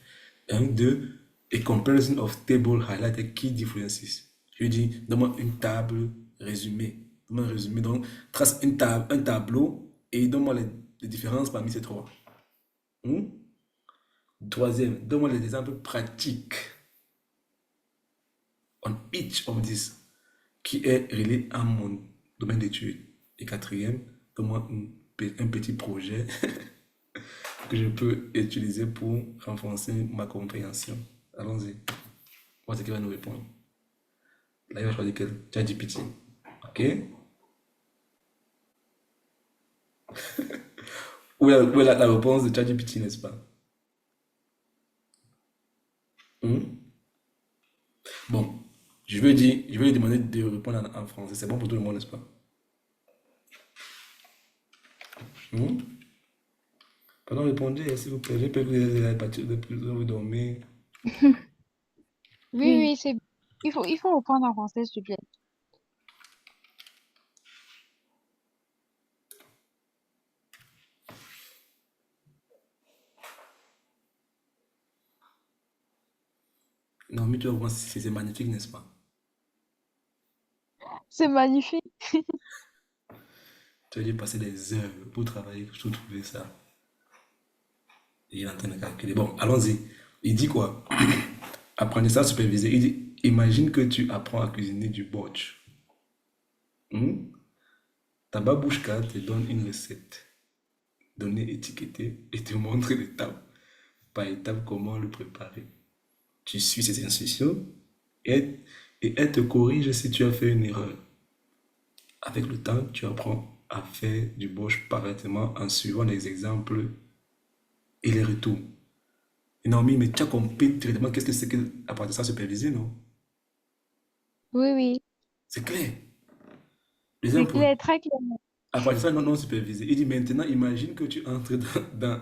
Un, deux, a comparison of table highlighted key differences. Je dis, donne-moi une table résumée. Donne-moi un résumé. Donc, trace un tableau et donne-moi les différences parmi ces trois. Hmm? Troisième, donne-moi les exemples pratiques on each of these qui est relié à mon domaine d'études. Et quatrième, donne-moi un petit projet que je peux utiliser pour renforcer ma compréhension. Allons-y. Moi, c'est qui va nous répondre. Là, il va choisir quel ChatGPT. OK? Où est la réponse de ChatGPT, n'est-ce pas? Hmm? Bon, je vais lui demander de répondre en français. C'est bon pour tout le monde, n'est-ce pas? Hmm? Pardon, répondez, s'il vous plaît. J'ai peur que vous ayez partir de plus vous dormir. Oui, Oui. oui, c'est. Il faut reprendre en français, s'il te plaît. Non, mais tu vas voir, c'est magnifique, n'est-ce pas? C'est magnifique. Tu as dû passer des heures pour travailler, pour trouver ça. Et il est en train de calculer. Bon, allons-y. Il dit quoi? Apprentissage supervisé. Il dit, imagine que tu apprends à cuisiner du botch. Hmm? Ta babouchka te donne une recette, donnée, étiquetée, et te montre l'étape par étape comment le préparer. Tu suis ces instructions et, et elle te corrige si tu as fait une erreur. Avec le temps, tu apprends à faire du botch parfaitement en suivant les exemples et les retours. Et Naomi, mais tu as compris directement qu'est-ce que c'est que l'apprentissage supervisé, non? Oui, oui. C'est clair. Deuxième C'est point. clair, très clair. Apprentissage non supervisé. Il dit maintenant, imagine que tu entres dans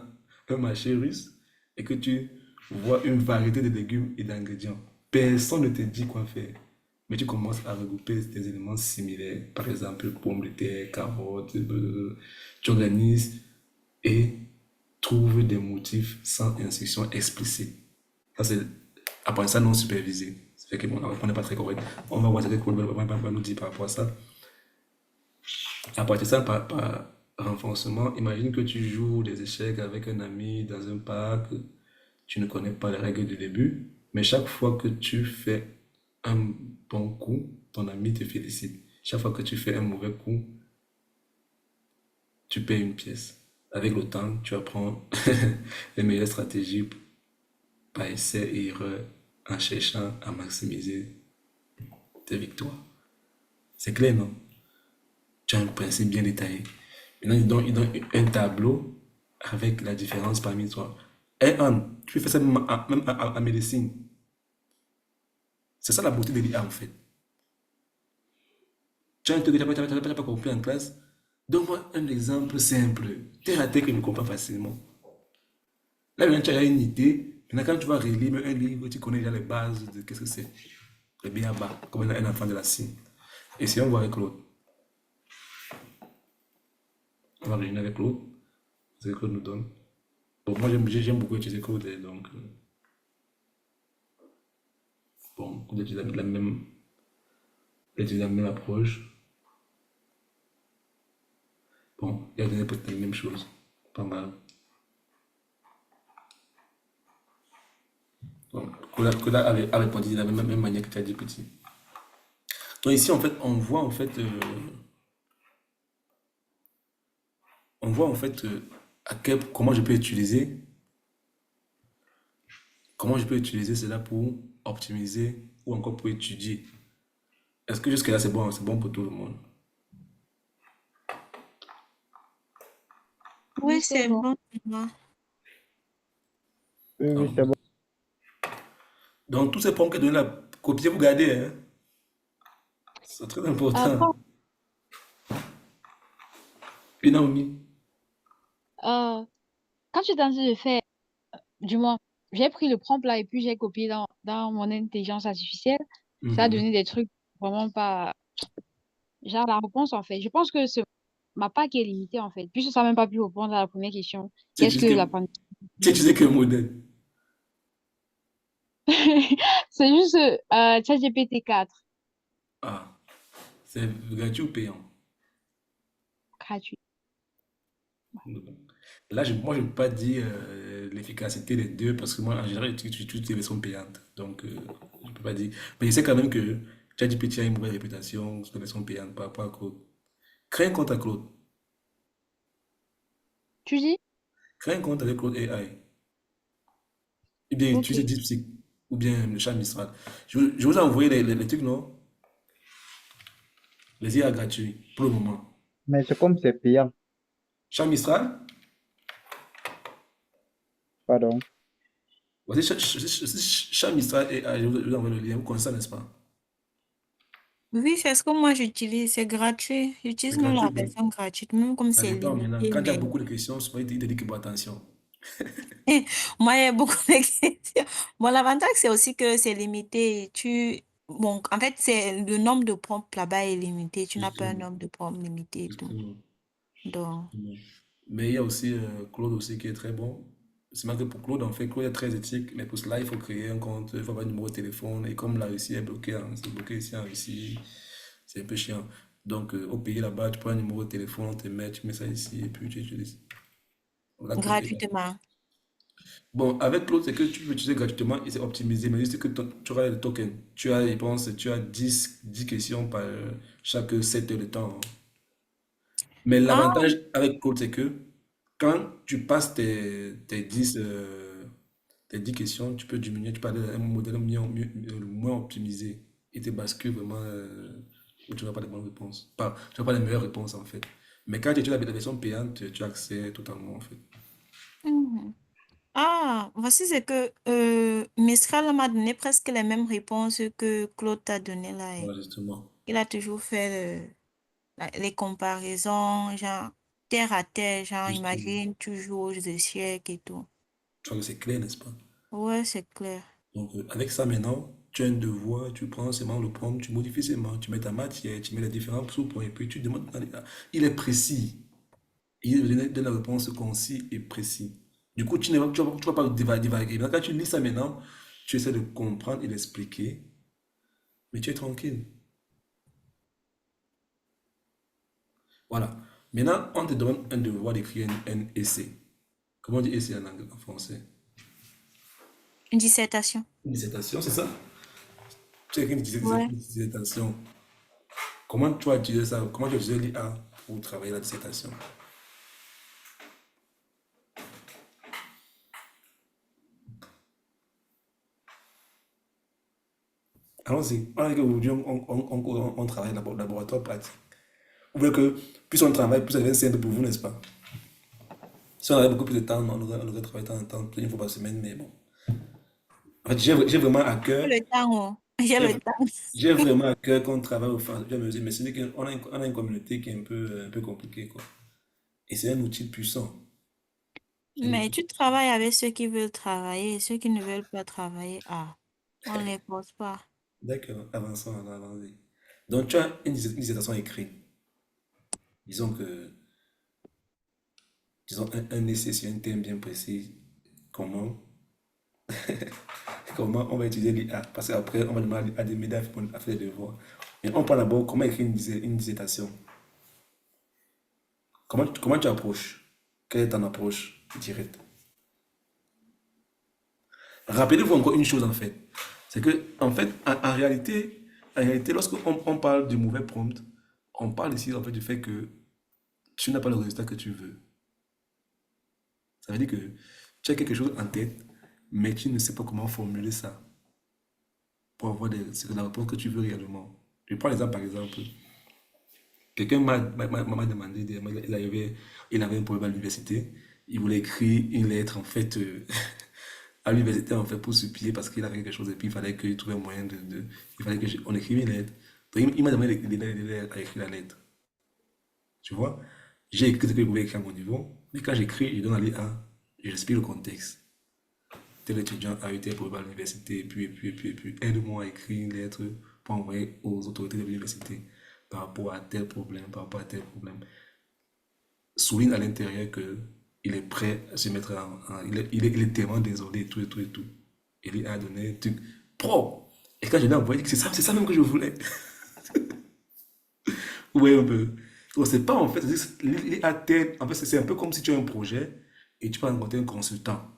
un marché russe et que tu vois une variété de légumes et d'ingrédients. Personne ne te dit quoi faire. Mais tu commences à regrouper des éléments similaires. Par exemple, pommes de terre, carottes, tu organises et trouves des motifs sans instruction explicite. Ça, c'est apprentissage non supervisé. Ça fait que bon, on n'est pas très correct. On va voir ce que Claude va nous dire par rapport à ça. À partir de ça, par renforcement, imagine que tu joues des échecs avec un ami dans un parc, tu ne connais pas les règles du début, mais chaque fois que tu fais un bon coup, ton ami te félicite. Chaque fois que tu fais un mauvais coup, tu payes une pièce. Avec le temps, tu apprends les meilleures stratégies par essai et erreur en cherchant à maximiser tes victoires. C'est clair, non? Tu as un principe bien détaillé. Maintenant, il donne un tableau avec la différence parmi toi. Et Anne, tu fais ça même à médecine. C'est ça la beauté de l'IA en fait. Tu as un truc que tu n'as pas compris en classe. Donne-moi un exemple simple, terre à terre que je comprends facilement. Là, maintenant, tu as une idée. Maintenant, quand tu vas relire un livre, tu connais déjà les bases de qu'est-ce que c'est. Le bien bas, comme un enfant de la cime. Et si on voit avec Claude, on va réunir avec Claude. C'est ce que Claude nous donne. Bon, moi, j'aime beaucoup utiliser Claude. Donc, bon, Claude utilise la même approche. Bon, il a donné peut-être la même chose. Pas mal. Donc, Claude a répondu de la même manière que tu as dit petit. Donc ici, en fait, on voit en fait comment je peux utiliser cela pour optimiser ou encore pour étudier. Est-ce que jusque-là, c'est bon pour tout le monde? Oui, Oui, c'est c'est bon. bon pour moi. Oui, oui, Donc, c'est bon. donc, tous ces points que donné là, copiez, vous gardez, hein. C'est très important. Quand, Puis Naomi. euh, quand tu es en train de faire, du moins, j'ai pris le prompt là et puis j'ai copié dans mon intelligence artificielle. Ça a Mhm. donné des trucs vraiment pas. Genre la réponse en fait. Je pense que c'est ma part qui est limitée en fait. Puisque ça n'a même pas pu répondre à la première question. Tu Qu'est-ce utilises que que, l'apprentissage? tu utilises que modèle. C'est juste ChatGPT 4 Ah, c'est gratuit ou payant? gratuit. Là, moi, je ne peux pas dire l'efficacité des deux parce que moi, en général, j'utilise toutes les versions payantes. Donc, je ne peux pas dire. Mais je sais quand même que ChatGPT a une mauvaise réputation sur les versions payantes par rapport à Claude. Crée un compte à Claude. Tu dis? Crée un compte avec Claude AI. Ou bien Ok. utilisez DeepSeek. Ou bien le chat Mistral. Je vous ai envoyé les trucs, non? Les IA gratuits pour le moment. Mais c'est comme c'est payant, Chat Mistral, pardon. voici Chat Mistral AI. Je vous envoie le lien. Vous connaissez ça, n'est-ce pas? Oui, c'est ce que moi j'utilise, c'est gratuit. C'est J'utilise même gratuit la ou bien? version gratuite, même comme Ça c'est dépend maintenant. limité, Quand il y a mais beaucoup de questions, souvent il te dit que bon, attention. moi, il y a beaucoup de questions. Bon, l'avantage, c'est aussi que c'est limité. Bon, en fait, c'est le nombre de prompts là-bas est limité. Tu n'as pas un Justement. nombre de prompts limité et tout. Justement. Donc, Justement. Mais il y a aussi Claude aussi qui est très bon. C'est marqué pour Claude, en fait, Claude est très éthique, mais pour cela, il faut créer un compte, il faut avoir un numéro de téléphone. Et comme la Russie est bloquée, c'est bloqué ici en Russie, c'est un peu chiant. Donc, au pays là-bas, tu prends un numéro de téléphone, on te met, tu mets ça ici, et puis tu utilises. Voilà, Claude est là. gratuitement. Bon, avec l'autre, c'est que tu peux utiliser gratuitement et c'est optimisé, mais juste que tu auras le token. Tu as, je pense, tu as 10 questions par chaque 7 heures de temps, hein. Mais Ah, l'avantage avec Claude, c'est que quand tu passes tes 10 questions, tu peux diminuer, tu peux aller à un modèle moins optimisé. Il te bascule vraiment où tu n'as pas les bonnes réponses. Pas, tu n'as pas les meilleures réponses en fait. Mais quand tu utilises la version payante, tu as accès totalement en fait. mhm. Ah, voici ce que Mistral m'a donné presque les mêmes réponses que Claude t'a donné là, hein. Voilà, justement. Il a toujours fait les comparaisons, genre terre à terre, genre Justement. imagine tu joues aux échecs et tout. Je crois que c'est clair, n'est-ce pas? Ouais, c'est clair. Donc, avec ça maintenant, tu as un devoir, tu prends seulement le prompt, tu modifies seulement, tu mets ta matière, tu mets les différents sous-points, et puis tu demandes. Il est précis. Il donne la réponse concise et précis. Du coup, tu vas pas divaguer. Quand tu lis ça maintenant, tu essaies de comprendre et d'expliquer, mais tu es tranquille. Voilà. Maintenant, on te demande un devoir d'écrire un essai. Comment on dit essai en anglais, en français? Une dissertation. Une dissertation, c'est ça? Tu écris Ouais. une dissertation. Comment tu as utilisé ça? Comment tu as utilisé l'IA pour travailler la dissertation? Allons-y. On a dit qu'aujourd'hui, on travaille dans le laboratoire pratique. Vous voulez que plus on travaille, plus ça devient simple pour vous, n'est-ce pas? Si on avait beaucoup plus de temps, on aurait travaillé en temps, plein, une fois par semaine, mais bon. En fait, j'ai vraiment à J'ai cœur, le temps, oh. J'ai j'ai le temps. j'ai vraiment à cœur qu'on travaille au fur et à mesure, mais c'est qu'on a, on a une communauté qui est un peu compliquée, quoi. Et c'est un outil puissant. Un Mais outil- tu travailles avec ceux qui veulent travailler et ceux qui ne veulent pas travailler. Ah, on ne les force pas. D'accord, avançons, allons-y. Donc, tu as une dissertation écrite. Disons que, disons, un essai sur un thème bien précis. Comment, comment on va utiliser l'IA? Parce qu'après, on va demander à des médias à faire des devoirs. Mais on parle d'abord comment écrire une dissertation. Comment tu approches? Quelle est ton approche directe? Rappelez-vous encore une chose en fait. C'est que, en fait, en réalité, lorsqu'on on parle du mauvais prompt, on parle ici en fait du fait que tu n'as pas le résultat que tu veux. Ça veut dire que tu as quelque chose en tête, mais tu ne sais pas comment formuler ça pour avoir c'est la réponse que tu veux réellement. Je prends l'exemple par exemple. Quelqu'un m'a demandé, il avait un problème à l'université. Il voulait écrire une lettre, en fait, à l'université, en fait, pour supplier parce qu'il avait quelque chose et puis il fallait qu'il trouve un moyen il fallait on écrive une lettre. Donc, il m'a demandé d'aider à écrire la lettre. Tu vois? J'ai écrit ce que je pouvais écrire à mon niveau, mais quand j'écris, je donne à l'IA, j'explique le contexte. Tel étudiant a eu tel problème à l'université, et puis, aide-moi à écrire une lettre pour envoyer aux autorités de l'université par rapport à tel problème, par rapport à tel problème. Souligne à l'intérieur que il est prêt à se mettre il est tellement désolé, et tout, et tout, et tout. Et lui a donné un truc pro. Et quand je l'ai envoyé, c'est ça même que je voulais. Ouais, un peu. Donc, c'est pas en fait, en fait, c'est un peu comme si tu as un projet et tu vas rencontrer un consultant.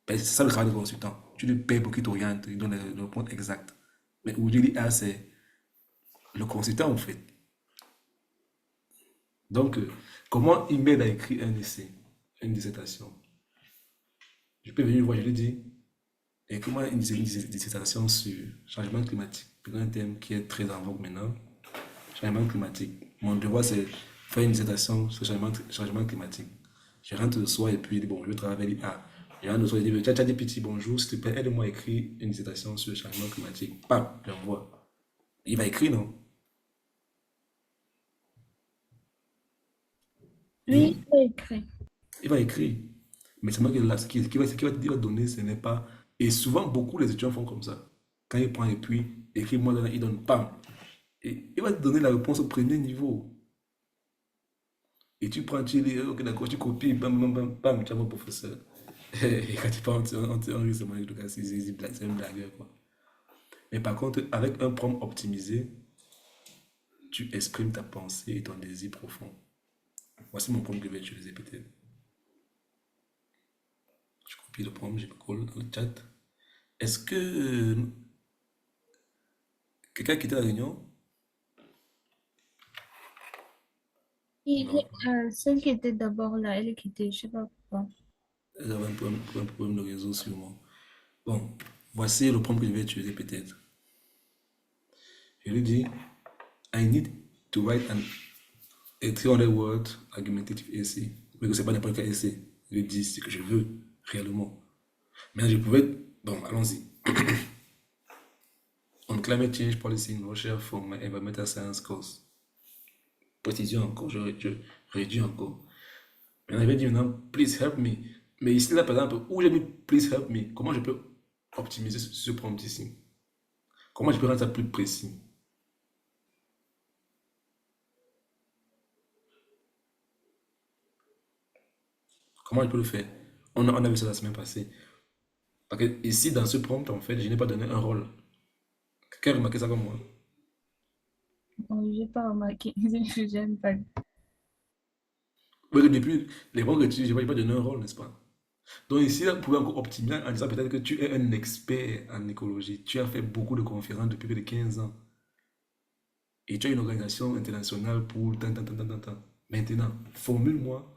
Ben, c'est ça le travail du consultant. Tu lui payes pour qu'il t'oriente, il donne le point exact. Mais aujourd'hui, l'IA, c'est le consultant, en fait. Donc, comment il m'aide à écrire un essai, une dissertation? Je peux venir voir, je lui dis, et comment une dissertation sur changement climatique? C'est un thème qui est très en vogue maintenant. Changement climatique. Mon devoir, c'est faire une dissertation sur changement climatique. Je rentre le soir et puis, bon, je travaille avec l'IA. Je rentre le soir et je dis, tiens, des petits bonjour, s'il te plaît, aide-moi à écrire une dissertation sur le changement climatique. Bam, j'envoie. Il va écrire, non? Oui, Hmm? c'est écrit. Il va écrire. Mais c'est moi qui, là, il va donner, ce n'est pas. Et souvent, beaucoup les étudiants font comme ça. Quand il prend et puis, écrit-moi, il donne, pam. Et il va te donner la réponse au premier niveau. Et tu prends, tu lis, ok, d'accord, tu copies, bam, bam, bam, bam, tu as mon professeur. Et quand tu parles, on rit, c'est une blagueur, quoi. Mais par contre, avec un prompt optimisé, tu exprimes ta pensée et ton désir profond. Voici mon prompt que je vais utiliser peut-être. copie le prompt, je le colle dans le chat. Est-ce que quelqu'un a quitté la réunion? Non. Celle qui était d'abord là, elle est quittée, je sais pas pourquoi. J'avais un problème de réseau sûrement. Bon, voici le prompt que je vais utiliser peut-être. Je lui dis, I need to write a 300 word argumentative essay. Mais que c'est pas n'importe quel essai. Je lui dis ce que je veux réellement. Mais je pouvais. Bon, allons-y. On climate change policy in Russia for my environmental science course. Précision encore, je réduis encore. Maintenant, je vais dire maintenant, please help me. Mais ici, là, par exemple, où j'ai mis please help me, comment je peux optimiser ce prompt ici? Comment je peux rendre ça plus précis? Comment je peux le faire? On a vu ça la semaine passée. Parce que ici, dans ce prompt, en fait, je n'ai pas donné un rôle. Quelqu'un a remarqué ça comme moi? Bon, j'ai pas remarqué, j'aime pas. Oui, depuis les prompts que tu n'ai pas donné un rôle, n'est-ce pas? Donc ici, là, vous pouvez encore optimiser en disant peut-être que tu es un expert en écologie. Tu as fait beaucoup de conférences depuis plus de 15 ans. Et tu as une organisation internationale pour tant, tant, tant, tant, tant, tant. Maintenant, formule-moi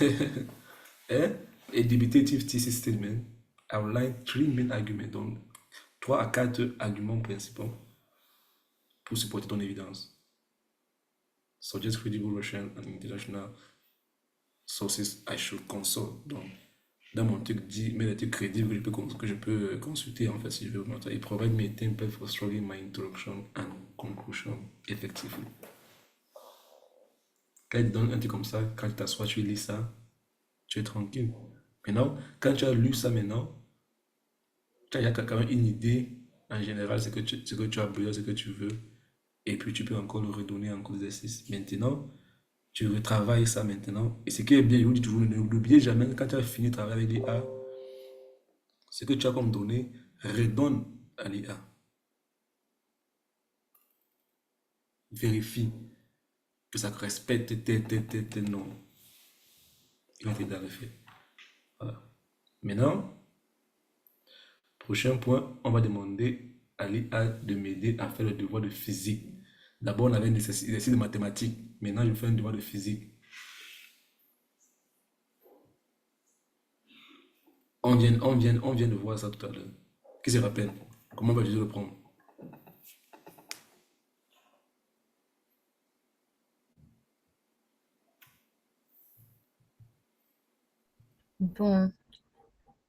hein, a debitative thesis statement outline three main arguments, donc 3 à 4 arguments principaux pour supporter ton évidence. Suggest credible Russian and international sources I should consult. Donc, dans mon truc, dit, mais des trucs crédibles que je peux consulter en fait si je veux. Et provide me a template for structuring my introduction and conclusion effectively. Quand il te donne un truc comme ça, quand tu t'assois, tu lis ça, tu es tranquille. Maintenant, quand tu as lu ça maintenant, tu as quand même une idée en général, ce que tu as besoin, ce que tu veux. Et puis tu peux encore le redonner en cours d'exercice. Maintenant, tu retravailles ça maintenant. Et ce qui est bien, je vous dis toujours, n'oubliez jamais, quand tu as fini de travailler avec l'IA, ce que tu as comme données, redonne à l'IA. Vérifie que ça respecte tes normes. Il va t'aider à le faire. Voilà. Maintenant, prochain point, on va demander à l'IA de m'aider à faire le devoir de physique. D'abord, on avait un exercice de mathématiques. Maintenant, je fais un devoir de physique. On vient de voir ça tout à l'heure. Qui se rappelle? Comment on va utiliser le prendre? Bon,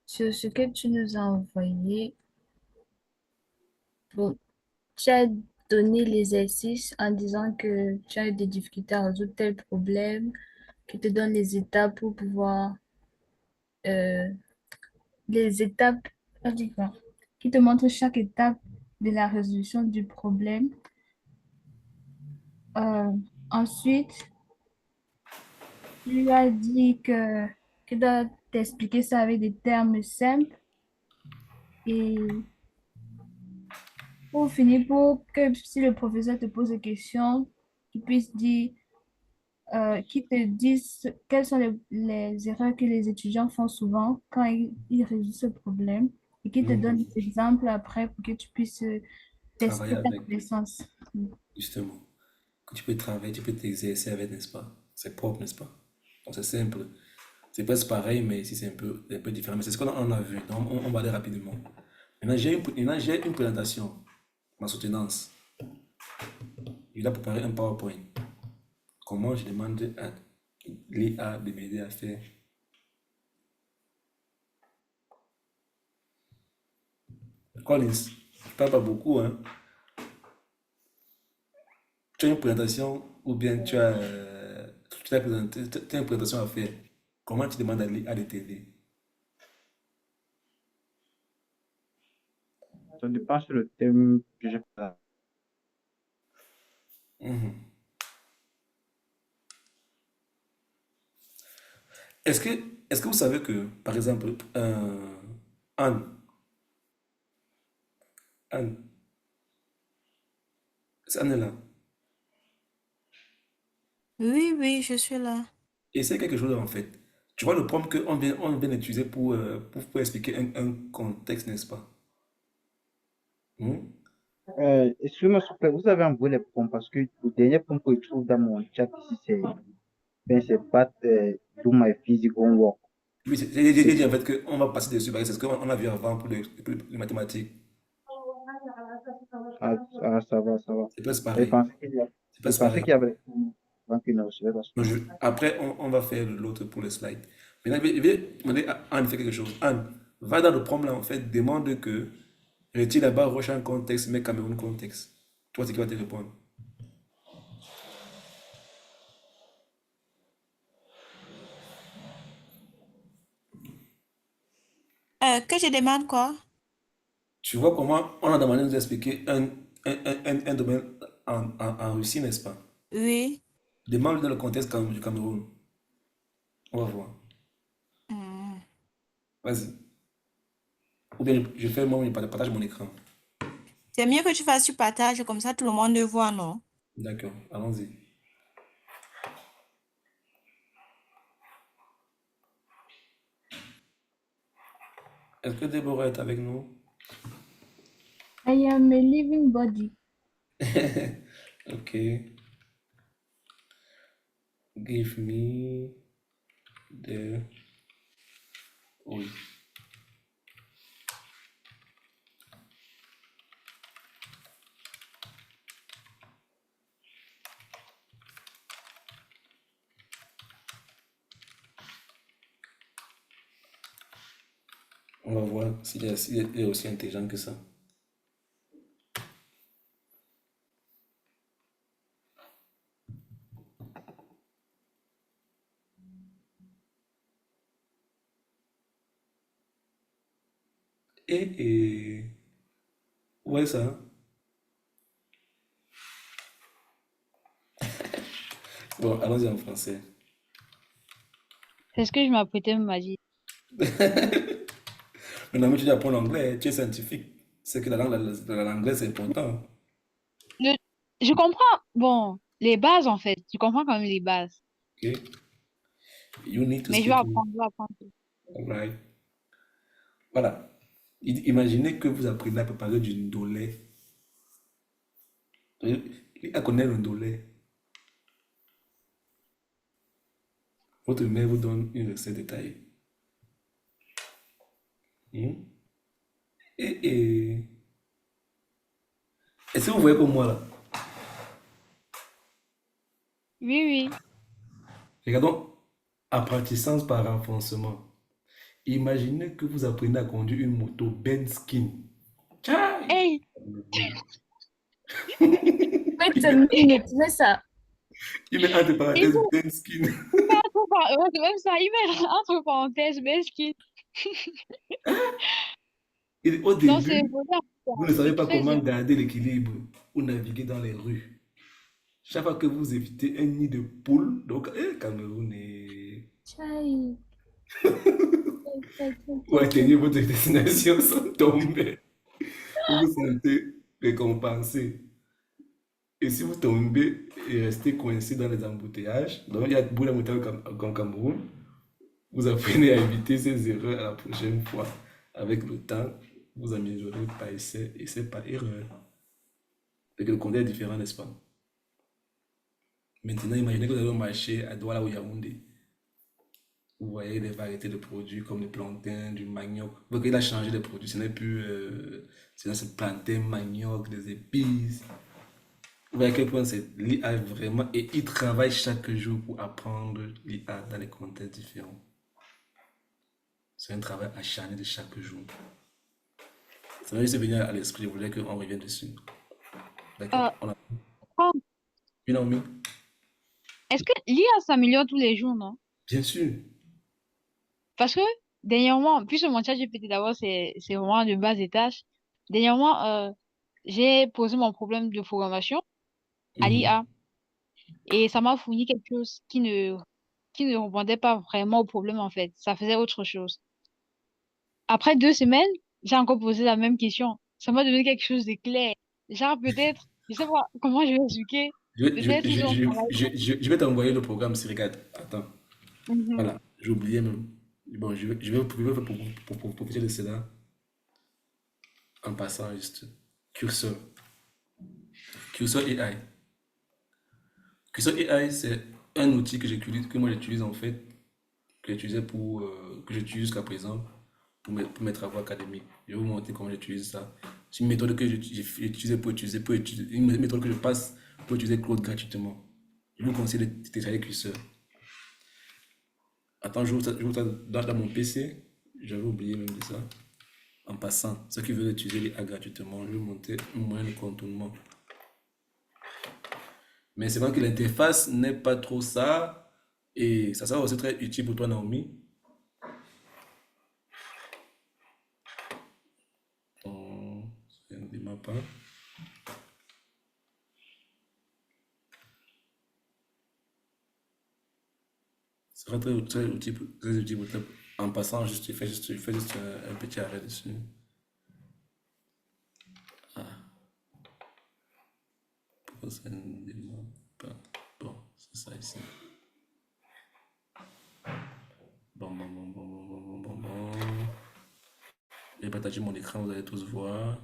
sur ce que tu nous as envoyé, bon, tu as donné l'exercice en disant que tu as eu des difficultés à résoudre tel problème, qui te donne les étapes pour pouvoir, euh, les étapes, on dit quoi? Qui te montre chaque étape de la résolution du problème. Euh, Ensuite, tu lui as dit que doit t'expliquer ça avec des termes simples et pour finir, pour que si le professeur te pose des questions, qu'il puisse dire, qu'il te dise quelles sont les erreurs que les étudiants font souvent quand ils résolvent ce problème et qu'il te donne des exemples après pour que tu puisses Travailler tester ta avec, connaissance. justement. Que tu peux travailler, tu peux t'exercer avec, n'est-ce pas? C'est propre, n'est-ce pas? Donc c'est simple. C'est presque pareil, mais ici c'est un peu différent. Mais c'est ce qu'on a vu. Donc on va aller rapidement. Maintenant, j'ai une présentation, ma soutenance. Il a préparé un PowerPoint. Comment je demande à l'IA de m'aider à faire? Collins, je parle pas beaucoup, hein. Tu as une présentation ou bien tu as une présentation à faire. Comment tu demandes à l'IA de t'aider? Ça dépend sur le thème que je fais. Mhm. Est-ce que, est-ce que vous savez que, par exemple, Anne, Anne, c'est Anne est là, Oui, oui, je suis là. essaie quelque chose en fait. Tu vois le prompt on vient d'utiliser pour expliquer un contexte, n'est-ce pas? Hmm? Excusez-moi, s'il vous plaît, vous avez envoyé les prompts parce que le dernier prompt que je trouve dans mon chat ici, c'est pas do my physical work. Oui, j'ai C'est dit en fait qu'on va passer dessus, parce que c'est ce qu'on a vu avant pour les mathématiques. ça va, ça va. C'est presque Je pareil. pensais qu'il y a- C'est je presque pensais pareil. qu'il y avait les prompts avant qu'il ne recevait pas. Donc, après, on va faire l'autre pour les slides. Maintenant, je vais demander à Anne de faire quelque chose. Anne, va dans le prompt là, en fait, demande que retire la barre Rochan contexte, mais Cameroun contexte. Toi, c'est qui va te répondre. Que je demande quoi? Tu vois comment on a demandé de nous expliquer un domaine en Russie, n'est-ce pas? Oui. Demande dans le contexte du Cameroun. On va voir. Hmm. Vas-y. Ou bien je fais moi, je partage mon écran. C'est mieux que tu fasses sur partage, comme ça tout le monde le voit, non? D'accord, allons-y. Est-ce que Déborah est avec nous? I am a living body. Ok. Give me the... Oui. On va voir s'il est aussi intelligent que ça. Et... Ouais, ça. Bon, allons-y en français. C'est ce que je m'apprêtais m'a dit. Maintenant, tu apprends l'anglais, tu es scientifique. C'est que l'anglais, c'est important. Le- Je comprends, bon, les bases en fait. Je comprends quand même les bases. Ok? You need to Mais je vais speak. apprendre, je vais apprendre. Alright. Voilà. Imaginez que vous apprenez à préparer du ndolé. À connaître le ndolé. Votre mère vous donne une recette détaillée. Hmm? Et est-ce que vous voyez comme moi là? Oui, oui. Regardons, apprentissage par renforcement. Imaginez que vous apprenez à conduire une moto Benskin. Tchai! Hey, Wait a minute, c'est ça. Il met entre il parenthèses faut Benskin. ouais, c'est même ça, il met entre parenthèses, mais ce qui... Et au Non, c'est début, voilà, vous ne savez c'est pas très comment dur. garder l'équilibre ou naviguer dans les rues. Chaque fois que vous évitez un nid de poule, donc Cameroun est... Chai. Ou atteignez votre destination sans tomber. Vous vous sentez récompensé. Et si vous tombez et restez coincé dans les embouteillages, donc il y a beaucoup d'embouteillages comme Cameroun, vous apprenez à éviter ces erreurs à la prochaine fois. Avec le temps, vous améliorez par essai par erreur. Et que le contexte est différent, n'est-ce pas? Maintenant, imaginez que vous avez un marché à Douala ou Yaoundé. Vous voyez des variétés de produits comme le plantain, du manioc. Donc, il a changé de produits. Ce n'est plus c'est plantain, manioc, des épices. Vous voyez à quel point c'est l'IA vraiment. Et il travaille chaque jour pour apprendre l'IA dans les contextes différents. C'est un travail acharné de chaque jour. Ça m'a juste venu à l'esprit. Je voulais qu'on revienne dessus. D'accord. Euh, On a Franck, une envie? est-ce que l'IA s'améliore tous les jours, non? Bien sûr. Parce que dernièrement, puisque mon chat GPT d'abord, c'est vraiment de base des tâches. Dernièrement, j'ai posé mon problème de programmation à Mhm. l'IA et ça m'a fourni quelque chose qui ne répondait pas vraiment au problème en fait. Ça faisait autre chose. Après 2 semaines, j'ai encore posé la même question. Ça m'a donné quelque chose de clair. Genre peut-être, je sais pas comment je vais expliquer. Peut-être ils ont travaillé. Je vais t'envoyer le programme si regarde. Attends. Mhm. Voilà. J'ai oublié même. Bon, pour profiter de cela en passant juste. Curseur. Curseur AI. Curseur AI, c'est un outil que moi j'utilise en fait, que j'utilise jusqu'à présent pour mes travaux académiques. Je vais vous montrer comment j'utilise ça. C'est une méthode que j'ai utilisée une méthode que je passe pour utiliser Claude gratuitement. Je vous conseille de télécharger Curseur. Attends, je vous ça dans mon PC. J'avais oublié même de ça. En passant, ceux qui veulent utiliser l'IA gratuitement, je vais vous montrer un moyen de contournement. Mais c'est vrai que l'interface n'est pas trop ça. Et ça sera aussi très utile pour toi, Naomi. Ça ne démarre pas. Ça sera très utile pour toi. En passant, je fais juste un petit arrêt dessus. Pourquoi ça ne démarre pas? Bon, c'est ça ici. Bon. Je vais partager mon écran, vous allez tous voir.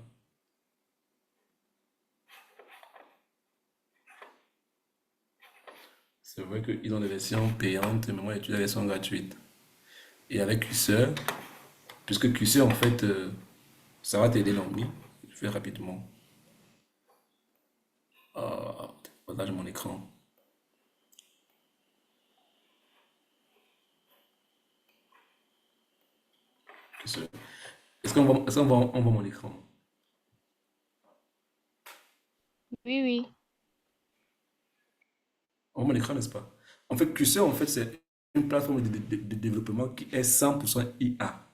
C'est vrai qu'ils ont des versions payantes, mais moi j'utilise la version gratuite. Et avec Curseur, puisque Curseur en fait, ça va t'aider l'ennui. Je fais rapidement. Partage mon écran. Curseur. On voit mon écran? Oui. On voit mon écran, n'est-ce pas? En fait, Curseur, en fait, c'est une plateforme de développement qui est 100% IA.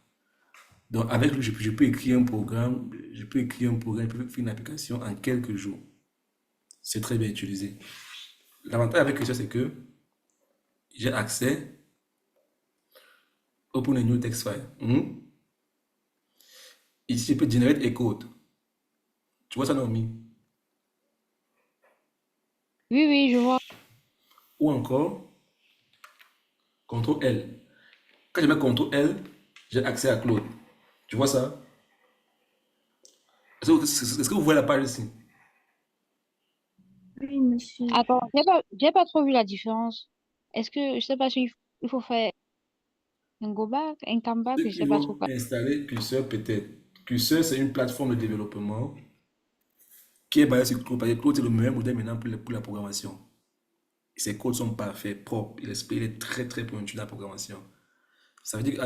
Donc, avec lui, je peux écrire un programme, je peux faire une application en quelques jours. C'est très bien utilisé. L'avantage avec Curseur, c'est que j'ai accès Open a new text file. Ici, je peux generate a code. Tu vois ça, Naomi? Oui, je vois. Ou encore, CTRL L. Quand je mets CTRL L, j'ai accès à Claude. Tu vois ça? Est-ce que vous voyez la page ici? Oui, monsieur. Attends, j'ai pas trop vu la différence. Est-ce que, je sais pas si il faut faire un go back, un comeback, Ceux je qui sais pas trop vont quoi. installer Cursor, peut-être. Cursor, c'est une plateforme de développement qui est basée sur Claude. Parce que Claude, c'est le meilleur modèle maintenant pour la programmation. Ses codes sont parfaits, propres. Il est très, très pointu dans la programmation. Ça veut dire qu'il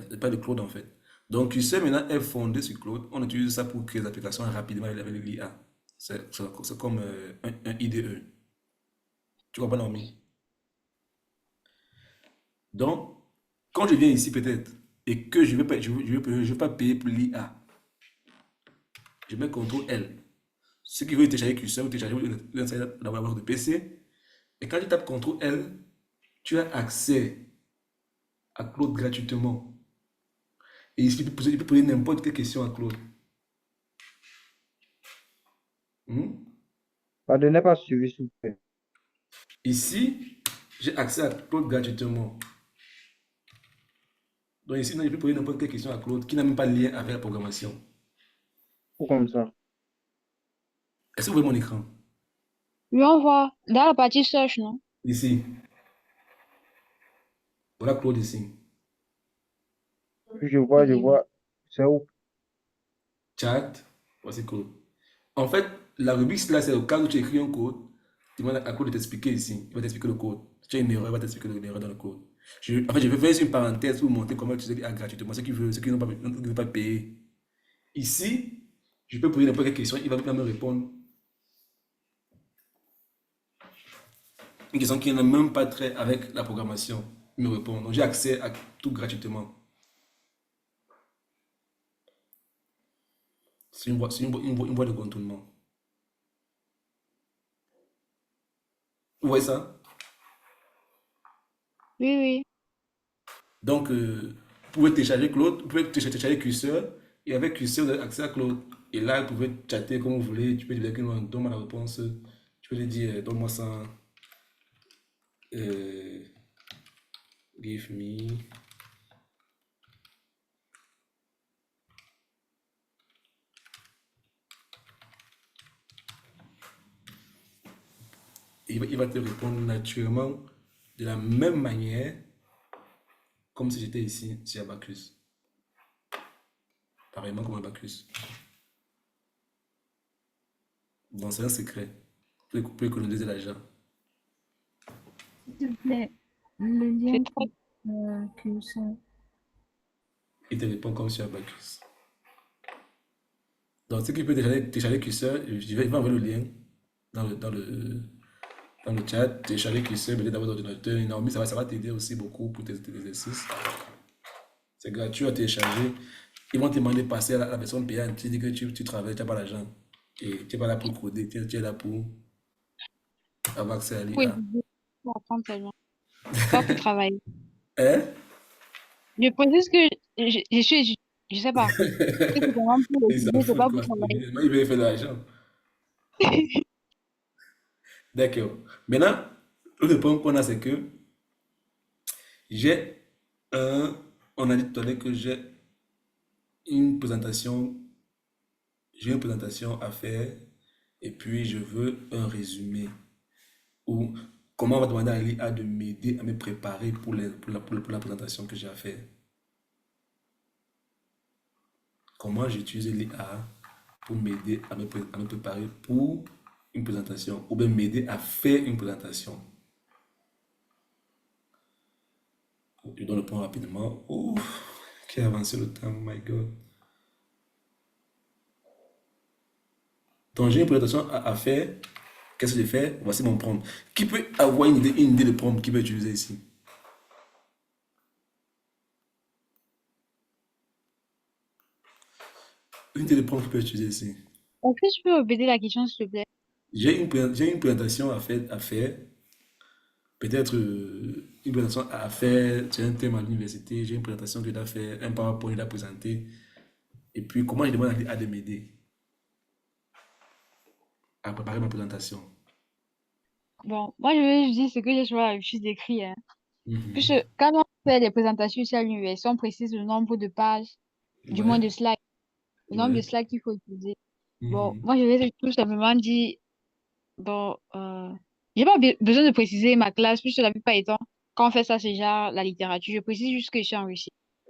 n'y a pas de Claude en fait. Donc, Cursor maintenant est fondé sur Claude. On utilise ça pour créer des applications rapidement avec l'IA. C'est comme un IDE. Tu comprends, Naomi? Donc, quand je viens ici peut-être et que je vais pas payer pour l'IA, je mets CTRL L. Ceux qui veulent télécharger Cursor ou télécharger dans la boîte de PC. Et quand tu tapes CTRL L, tu as accès à Claude gratuitement. Et ici, tu peux poser n'importe quelle question à Claude. Pardon, n'est pas suivi, s'il vous plaît. Ici, j'ai accès à Claude gratuitement. Donc ici, je peux poser n'importe quelle question à Claude qui n'a même pas de lien avec la programmation. Ou comme ça. Est-ce que vous voyez mon écran? Oui, on voit. Dans la partie search, non? Ici. Voilà Claude ici. Je Oui. vois. C'est où? Chat. Voici Claude. En fait, la rubrique là, c'est au cas où tu écris un code. Tu demandes à Claude de t'expliquer ici. Il va t'expliquer le code. Si tu as une erreur, il va t'expliquer l'erreur dans le code. En fait, je vais faire une parenthèse pour vous montrer comment utiliser l'IA gratuitement. Ceux qui ne veulent pas payer. Ici, je peux poser n'importe quelle question. Il va me répondre. Une question qui n'a même pas trait avec la programmation. Il me répond. Donc, j'ai accès à tout gratuitement. C'est une voie de contournement. Vous voyez ça? Oui. Donc, vous pouvez télécharger Claude, vous pouvez télécharger Curseur, et avec Curseur, vous avez accès à Claude. Et là, vous pouvez chatter comme vous voulez. Tu peux dire que donne-moi la réponse. Tu peux lui dire, donne-moi ça. Give me. Il va te répondre naturellement de la même manière comme si j'étais ici, chez Abacus. Pareillement comme Abacus. Bon, c'est un secret. Pour économiser l'argent. S'il te plaît, le C'est lien très que ça. Il te répond comme sur Abacus. Donc, ce qui peut télécharger curseur, je vais envoyer le lien dans le chat. Télécharger curseur, peut-être dans votre ordinateur. Et Naomi, ça va t'aider aussi beaucoup pour tes exercices. C'est gratuit à télécharger. Ils vont te demander de passer à la version payante. Tu dis que tu travailles, tu n'as pas l'argent. Et tu n'es pas là pour coder, tu es là pour avoir accès à pour l'IA. étudier, pour apprendre seulement. Pas pour travailler. Hein? Je précise que je suis, je sais pas. Que c'est vraiment pour Ils s'en étudier, c'est pas foutent, pour quoi. travailler. Ils veulent faire de l'argent. D'accord. Maintenant, le point qu'on a, c'est que j'ai un. On a dit tout à l'heure que une présentation. J'ai une présentation à faire et puis je veux un résumé. Ou comment on va demander à l'IA de m'aider à me préparer pour la présentation que j'ai à faire. Comment j'utilise l'IA pour m'aider à me préparer pour une présentation ou bien m'aider à faire une présentation. Je donne le point rapidement. Oh, qui a avancé le temps, oh my God. Donc j'ai une présentation à faire. Qu'est-ce que je fais? Voici mon prompt. Qui peut avoir une idée de prompt qui peut utiliser ici? Une idée de prompt qui peut utiliser ici. Est-ce que tu peux répéter la question, s'il te plaît? J'ai une présentation à faire. Peut-être une présentation à faire sur un thème à l'université. J'ai une présentation que je dois faire, un PowerPoint que je dois présenter. Et puis, comment je demande à de m'aider à préparer ma présentation. Bon, moi, je vais juste dire ce que j'ai sur la fiche d'écrit, hein. Mhm. Puisque quand on fait des présentations ici à l'université, on précise le nombre de pages, du moins Ouais, de slides, le nombre de ouais. slides qu'il faut utiliser. Bon, Mhm. moi, je vais tout simplement dire, bon, j'ai pas besoin de préciser ma classe, puisque la plupart du temps, quand on fait ça, c'est genre la littérature. Je précise juste que je suis en Russie.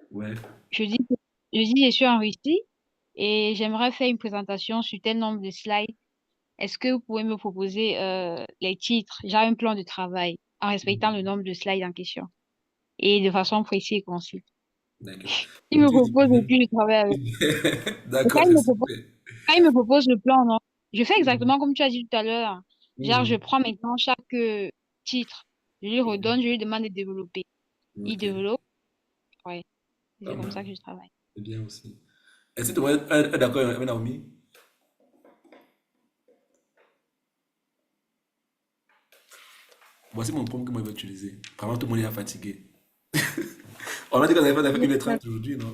Ouais. Je dis, je suis en Russie et j'aimerais faire une présentation sur tel nombre de slides. Est-ce que vous pouvez me proposer les titres, genre un plan de travail, en respectant le nombre de slides en question et de façon précise et concise. D'accord. Il Donc, me tu dis propose et bien. puis je travaille avec. Et D'accord, c'est super. quand il me propose le plan, non, je fais Mhm. exactement comme tu as dit tout à l'heure. Genre, je Mhm. prends maintenant chaque titre, je lui redonne, je lui demande de développer. Il Ok, développe, ouais. pas C'est comme mal. ça que je travaille. C'est bien aussi. Est-ce que tu es d'accord avec Naomi? Voici mon prompt que moi je vais utiliser. Vraiment, tout le monde est fatigué. On a dit qu'on avait fait 1h30 aujourd'hui, non?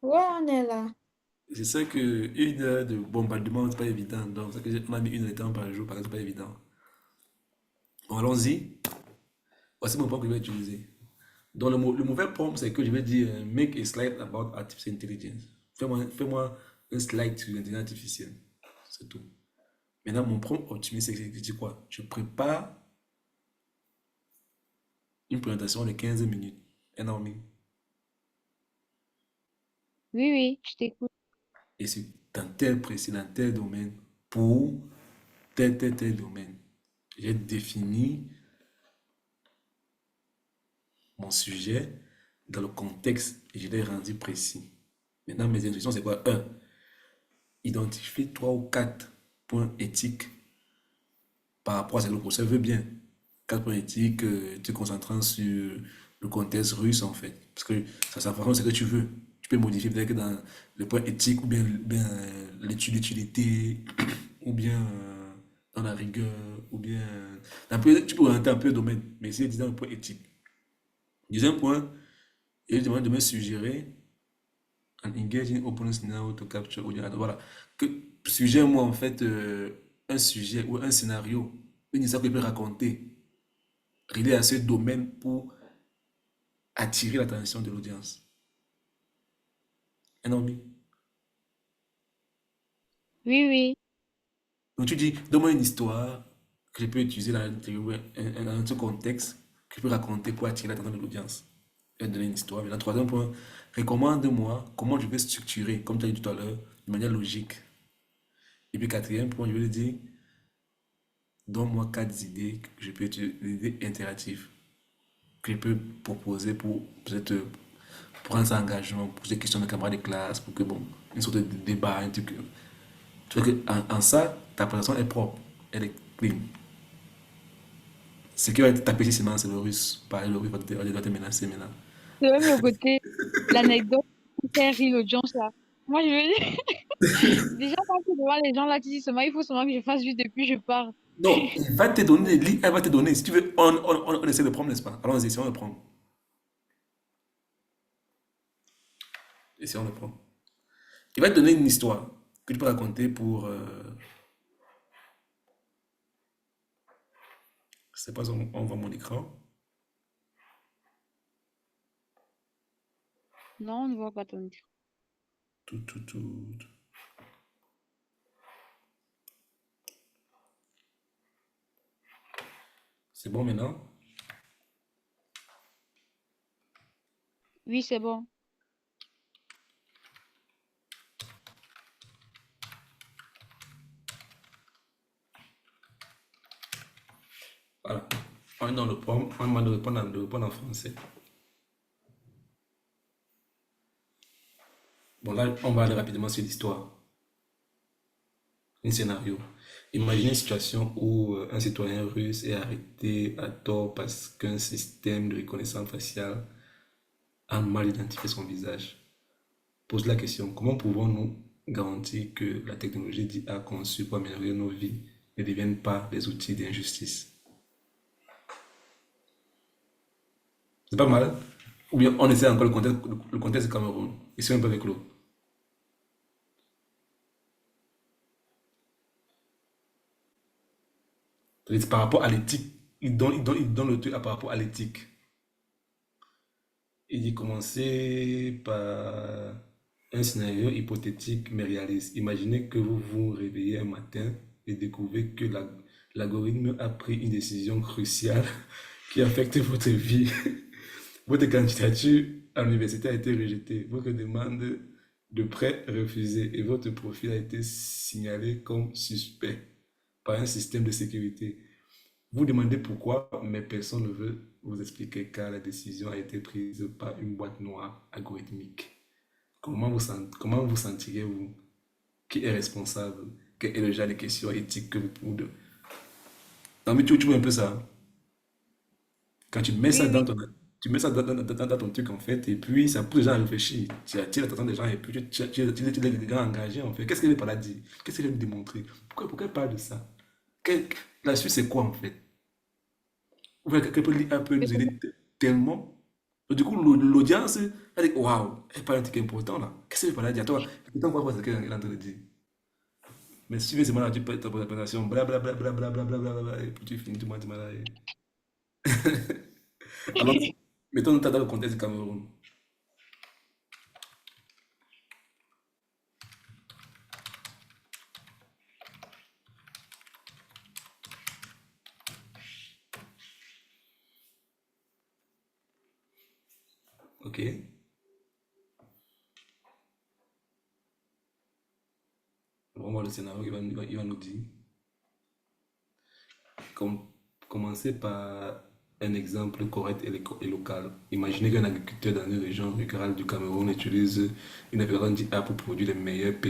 Ouais, on est là. Je sais que 1 heure de bombardement, c'est pas évident. Donc, c'est que on a mis 1 heure de temps par jour, parce que c'est pas évident. Bon, allons-y. Voici mon prompt que je vais utiliser. Donc, le mauvais prompt, c'est que je vais dire make a slide about artificial intelligence. Fais-moi un slide sur l'intelligence artificielle. C'est tout. Maintenant, mon prompt optimiste, c'est que je dis quoi? Je prépare une présentation de 15 minutes. Énorme. Oui, oui, je t'écoute. Et c'est dans tel précis, dans tel domaine, pour tel domaine. J'ai défini mon sujet dans le contexte et je l'ai rendu précis. Maintenant, mes instructions, c'est quoi? Un, identifier 3 ou 4 points éthiques par rapport à ce que le professeur veut bien. 4 points éthiques, te concentrant sur le contexte russe, en fait. Parce que ça fait ce que tu veux. Tu peux modifier peut-être que dans le point éthique, ou bien l'utilité, ou bien dans la rigueur, ou bien. Tu peux orienter un peu le domaine, mais c'est dans le point éthique. Deuxième point, il demande de me suggérer en engaging opponents now to capture audience. Voilà. Que suggère-moi en fait un sujet ou un scénario, une histoire que je peux raconter relié à ce domaine pour attirer l'attention de l'audience. Un ami. Oui, oui. Donc tu dis, donne-moi une histoire que je peux utiliser dans un autre contexte, que je peux raconter pour attirer l'attention de l'audience. Et donner une histoire. Maintenant, troisième point, recommande-moi comment je vais structurer, comme tu as dit tout à l'heure, de manière logique. Et puis quatrième point, je vais lui dire, donne-moi quatre idées que je peux utiliser, des idées interactives, que je peux proposer pour peut-être prendre ça engagement, poser des questions à mes camarades de classe, pour que, bon, une sorte de débat, un truc. Tu vois que en ça, ta présentation est propre, elle est clean. Ce qui va être tapé ici, c'est le russe. Pareil, le russe va te menacer maintenant. C'est même le côté, l'anecdote qui fait rire l'audience là. Moi, je veux dire, déjà, quand tu es devant les gens là, tu dis seulement, il faut seulement que je fasse juste depuis je pars. Non, il va te donner des livres, elle va te donner. Si tu veux, on essaie de prendre, n'est-ce pas? Allons-y, essayons de prendre. Essayons de prendre. Il va te donner une histoire que tu peux raconter pour. Je sais pas si on voit mon écran. Non, on ne voit pas ton écran. Tout, tout, tout. C'est bon maintenant? Oui, c'est bon. Voilà. On est dans le prompt, on demande de répondre en français. Bon, là, on va aller rapidement sur l'histoire. Un scénario. Imaginez une situation où un citoyen russe est arrêté à tort parce qu'un système de reconnaissance faciale a mal identifié son visage. Pose la question, comment pouvons-nous garantir que la technologie d'IA conçue pour améliorer nos vies ne devienne pas des outils d'injustice? C'est pas mal. Ou bien on essaie encore le contexte du Cameroun. Ici un peu avec l'eau. Par rapport à l'éthique, il donne le truc par rapport à l'éthique. Il dit commencer par un scénario hypothétique mais réaliste. Imaginez que vous vous réveillez un matin et découvrez que l'algorithme a pris une décision cruciale qui affecte votre vie. Votre candidature à l'université a été rejetée, votre demande de prêt refusée et votre profil a été signalé comme suspect par un système de sécurité. Vous demandez pourquoi, mais personne ne veut vous expliquer car la décision a été prise par une boîte noire algorithmique. Comment vous sentirez-vous? Qui est responsable? Quel est le genre de questions éthiques que vous pouvez... Non, mais tu vois un peu ça. Quand tu mets ça Oui, dans oui. ton, tu mets ça dans ton truc, en fait, et puis ça pousse les gens à réfléchir. Tu attires l'attention des gens, et puis tu les gens engagés, en fait. Qu'est-ce qu'elle est par là dire? Qu'est-ce qu'elle veut nous démontrer? Pourquoi elle parle de ça? Quel- la suite, c'est quoi, en fait? Ou bien elle peut nous aider tellement. Du coup, l'audience, elle dit, waouh, elle parle d'un truc important, là. Qu'est-ce qu'elle parle là dire? Toi, attends, quoi, ce qu'elle est en train de dire. Mais si tu fais seulement là, tu peux ta présentation, blablabla, et puis tu finis tout le monde, là. Alors, mettons dans le contexte du Cameroun. Ok. On va voir le scénario, il va nous dire. Com- Commencer par un exemple correct et local. Imaginez qu'un agriculteur dans une région rurale du Cameroun utilise une application d'IA pour produire les meilleures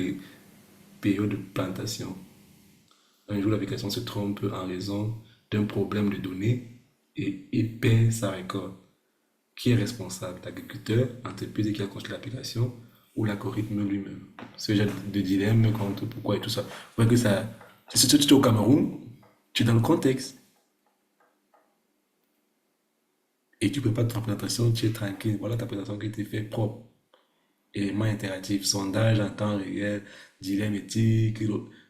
périodes de plantation. Un jour, l'application se trompe en raison d'un problème de données et perd sa récolte. Qui est responsable? L'agriculteur, l'entreprise qui a construit l'application ou l'algorithme lui-même? Ce genre de dilemme contre pourquoi et tout ça. Vous voyez que ça, si tu es au Cameroun, tu es dans le contexte et tu prépares ta présentation, tu es tranquille. Voilà ta présentation qui était faite propre. Éléments interactifs, sondage en temps réel, dilemme éthique,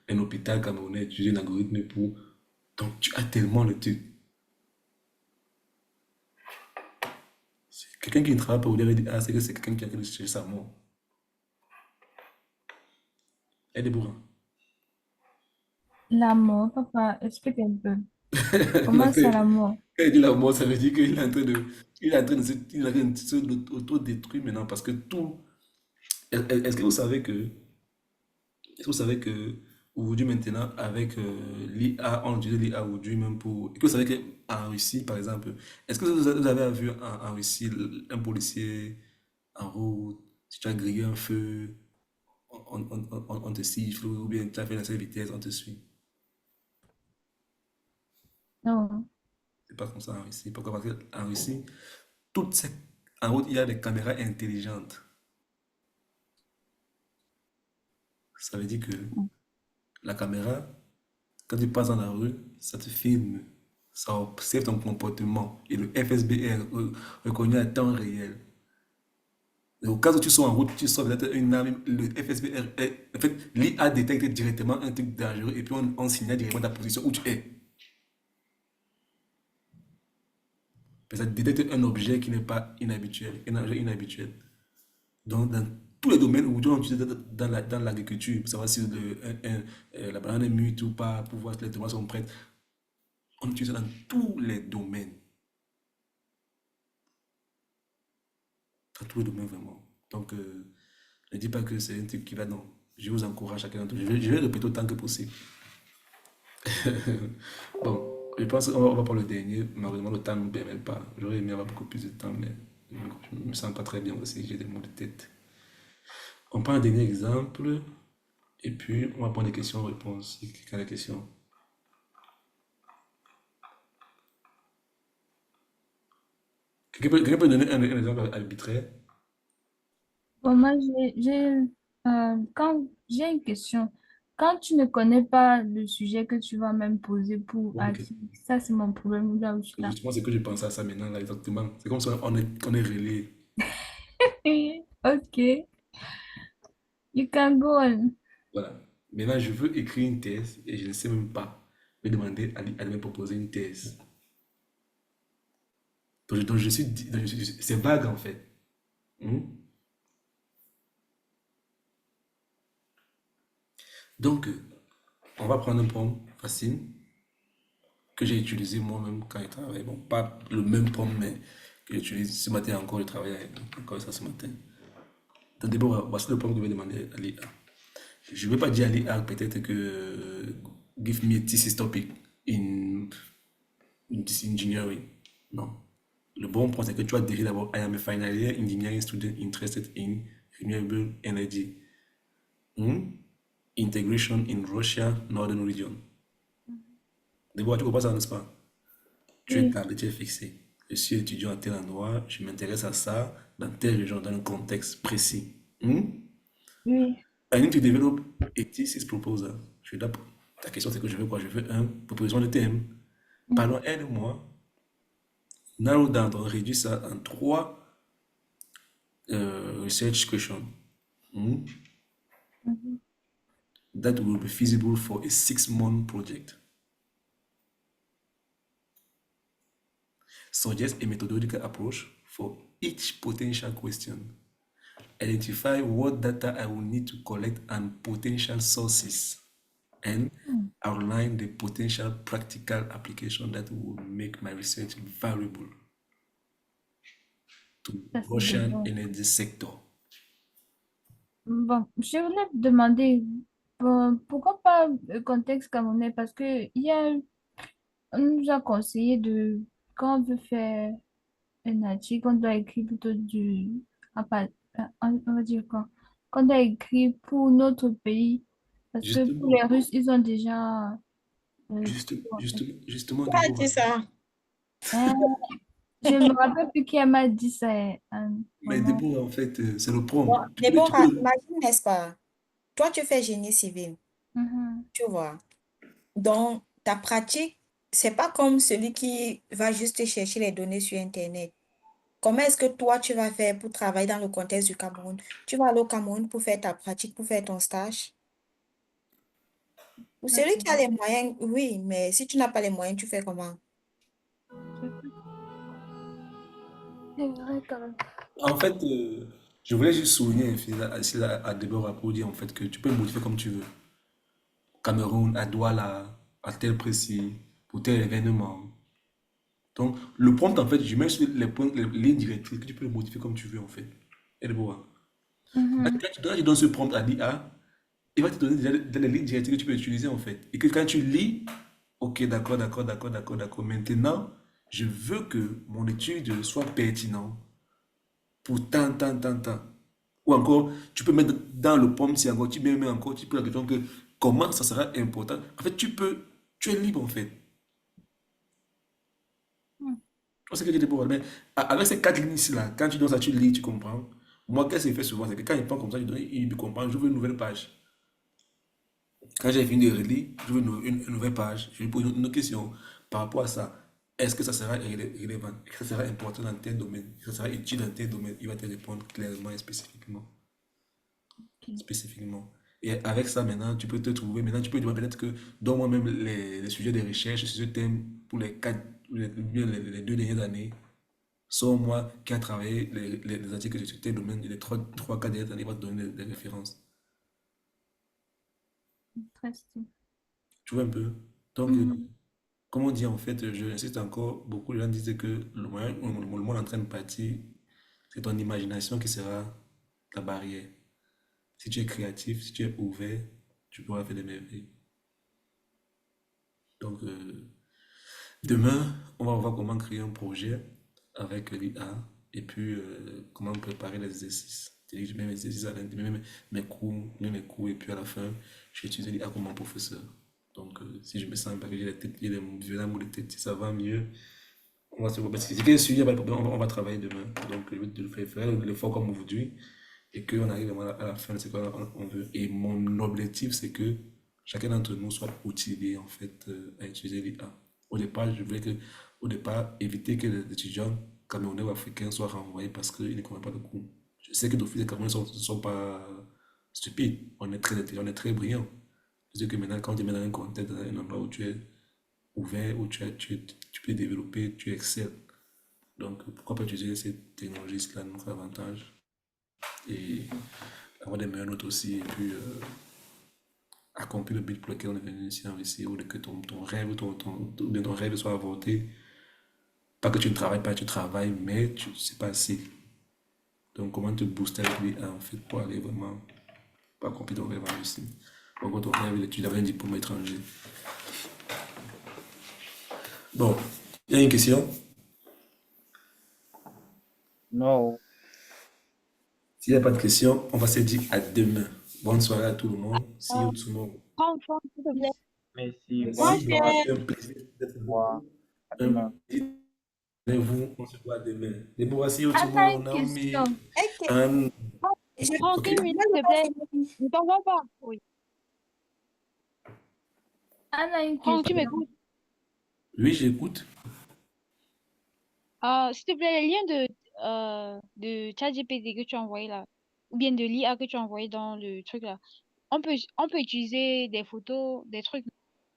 un hôpital camerounais utilise un algorithme pour. Donc tu as tellement le truc. Quelqu'un qui ne travaille pas au DRDA, c'est que c'est quelqu'un qui a envie de chercher sa mort. Et Déborah. La mort, papa, explique un peu. Non, Comment ça, la mort? quand il dit la mort, ça veut dire qu'il est en train de, il est en train de se, il est en train de se auto-détruire maintenant parce que tout. Est-ce que vous savez que, est-ce que vous savez que aujourd'hui maintenant avec l'IA, on utilise l'IA aujourd'hui même pour. Est-ce que vous savez qu'en Russie, par exemple, est-ce que vous avez vu en Russie un policier en route, si tu as grillé un feu, on te siffle ou bien tu as fait une vitesse, on te suit. Non. C'est pas comme ça en Russie. Pourquoi? Parce qu'en Russie, toutes ces... en route, il y a des caméras intelligentes. Ça veut dire que la caméra, quand tu passes dans la rue, ça te filme, ça observe ton comportement. Et le FSB est reconnu à temps réel. Et au cas où tu sois en route, tu sors peut-être une arme, le FSB, en fait, l'IA détecte directement un truc dangereux et puis on signale directement ta position où tu es. Ça détecte un objet qui n'est pas inhabituel, un objet inhabituel. Donc, dans tous les domaines, aujourd'hui, on utilise dans l'agriculture, pour savoir si la banane est mûre ou pas, pour voir si les tomates sont prêtes. On utilise ça dans tous les domaines. Dans tous les domaines, vraiment. Donc, ne dis pas que c'est un truc qui va, non. Je vous encourage chacun d'entre vous. Je vais répéter autant que possible. Bon, je pense qu'on va prendre le dernier. Malheureusement, le temps ne nous permet pas. J'aurais aimé avoir beaucoup plus de temps, mais je ne me sens pas très bien aussi. J'ai des maux de tête. On prend un dernier exemple et puis on va prendre des questions-réponses. Si quelqu'un a des questions. Quelqu'un peut donner un exemple arbitraire? Bon, moi, quand j'ai une question, quand tu ne connais pas le sujet que tu vas même poser pour Ok. article, ça, c'est mon problème là où je suis là. Justement, c'est que je pense à ça maintenant, là, exactement. C'est comme ça qu'on est relié. Ok, you can go on. Voilà. Maintenant, je veux écrire une thèse et je ne sais même pas. Je vais demander à me proposer une thèse. Donc, c'est vague en fait. Hmm? Donc, on va prendre un prompt facile que j'ai utilisé moi-même quand je travaillais. Bon, pas le même prompt, mais que j'utilise ce matin encore. Je travaillais encore ça ce matin. Donc, d'abord, voici le prompt que je vais demander à l'IA. Je ne vais pas dire à l'IA peut-être que give me a thesis topic in, in this engineering. Non. Le bon point, c'est que tu vas dire d'abord, I am a final year engineering student interested in renewable energy. Hmm? Integration in Russia, Northern region. D'abord, tu comprends ça, n'est-ce pas? Tu es Oui, tablé, tu es fixé. Je suis étudiant à tel endroit, je m'intéresse à ça, dans telle région, dans un contexte précis. Hmm? oui. I need to develop a thesis proposal. Ta question, c'est que je veux quoi? Je veux un proposition de thème. Parlons, aide-moi. Narrow down, on réduit ça en trois research questions. Hmm? Mhm. That will be feasible for a 6-month project. Suggest a methodological approach for each potential question. Identify what data I will need to collect and potential sources. And outline the potential practical application that will make my research valuable to Ça, c'est de Russian bon. energy sector. Bon, je voulais te demander, bon, pourquoi pas le contexte camerounais? Parce que on nous a conseillé quand on veut faire un article, on doit écrire plutôt à part- on va dire quoi? Qu'on doit écrire pour notre pays. Parce que pour Justement, les Russes, ils ont déjà, euh, justement, Qui a dit Déborah. ça? hein, je me rappelle plus qui m'a dit ça, Mais vraiment. Déborah, en fait, c'est le Bon, prompt. Tu peux Déborah, imagine, n'est-ce pas? Toi, tu fais génie civil, Mhm. tu vois. Donc, ta pratique, c'est pas comme celui qui va juste chercher les données sur Internet. Comment est-ce que toi, tu vas faire pour travailler dans le contexte du Cameroun? Tu vas aller au Cameroun pour faire ta pratique, pour faire ton stage? Ou Ça, celui c'est qui a les moyens, oui, mais si tu n'as pas les moyens, tu fais comment? c'est- C'est vrai quand même. En fait, je voulais juste souligner ici à Deborah pour dire en fait que tu peux le modifier comme tu veux. Cameroun, à Douala, à tel précis, pour tel événement. Donc, le prompt, en fait, je mets sur les points, les lignes directrices que tu peux le modifier comme tu veux, en fait. Et Deborah. Mhm. Quand tu donnes ce prompt à l'IA, il va te donner déjà les lignes directrices que tu peux utiliser, en fait. Et que quand tu lis, ok, d'accord, d'accord, d'accord, d'accord, d'accord. Maintenant, je veux que mon étude soit pertinente pour tant, tant, tant, tant. Ou encore, tu peux mettre dans le pomme, si encore, tu mets encore, tu peux la question que comment ça sera important. En fait, tu es libre en fait. On sait que tu es libre. Mais avec ces quatre lignes-là, quand tu donnes ça, tu lis, tu comprends. Moi, qu'est-ce que je fais souvent, c'est que quand il prend comme ça, il comprend, je veux une nouvelle page. Quand j'ai fini de relire, je veux une nouvelle page. Je lui pose une autre question par rapport à ça. Est-ce que ça sera relevant? Est-ce que ça sera important dans tel domaine? Est-ce que ça sera utile dans tel domaine? Il va te répondre clairement et spécifiquement. Ok. Spécifiquement. Et avec ça, maintenant, tu peux te trouver. Maintenant, tu peux dire peut-être que dans moi-même les sujets de recherche sur ce thème pour les quatre, bien les 2 dernières années, sont moi qui a travaillé les articles sur tel domaine, les trois, quatre dernières années, va te donner des références. Interesting. Tu vois un peu? Donc, Mhm. comme on dit en fait, je insiste encore, beaucoup de gens disent que le moyen où le monde est en train de partir, c'est ton imagination qui sera la barrière. Si tu es créatif, si tu es ouvert, tu pourras faire des merveilles. Donc, demain, on va voir comment créer un projet avec l'IA et puis comment préparer les exercices. C'est-à-dire que je mets mes exercices à l'intérieur, mes cours et puis à la fin, je vais utiliser l'IA comme mon professeur. Donc, si je me sens pas que j'ai des violents maux de tête, si ça va mieux, on va se voir. Parce que c'est qu'un sujet, pas de problème, on va travailler demain. Donc, je vais faire l'effort comme aujourd'hui et qu'on arrive vraiment à la fin de ce qu'on veut. Et mon objectif, c'est que chacun d'entre nous soit outillé en fait à utiliser l'IA. Au départ, je voulais au départ, éviter que les étudiants camerounais ou africains soient renvoyés parce qu'ils ne comprennent pas le cours. Je sais que d'office, les Camerounais ne sont pas stupides. On est très intelligents, on est très brillants. C'est que maintenant, quand tu es dans un contexte, dans un endroit où tu es ouvert, où tu peux développer, tu excelles. Donc, pourquoi pas utiliser cette technologie, c'est là notre avantage. Et avoir des meilleures notes aussi, et puis accomplir le but pour lequel on est venu ici ici, ou que ton rêve, ou bien ton rêve soit avorté. Pas que tu ne travailles pas, tu travailles, mais tu sais pas assez. Donc, comment te booster avec lui en fait pour aller vraiment pour accomplir ton rêve ici. Encore ton rêve, tu avais un diplôme étranger. Bon, il y a une question. Non, S'il n'y a pas de question, on va se dire à demain. Bonne soirée à tout le monde. See you tomorrow. Prends, s'il te plaît. merci, Moi, Merci, je vraiment, vais... c'est un plaisir d'être avec bonsoir, vous. à Un demain. plaisir d'être avec vous. On se voit demain. Deborah, see you Anna, tomorrow. une Naomi, question. Ok. Anne. Prends Ok. 1 minute, s'il te plaît. Ne t'envoie pas. Oui. Anna, une Prends, tu question. m'écoutes. Oui, j'écoute. S'il te plaît, les liens de ChatGPT que tu as envoyé là, ou bien de l'IA que tu as envoyé dans le truc là, on peut utiliser des photos, des trucs,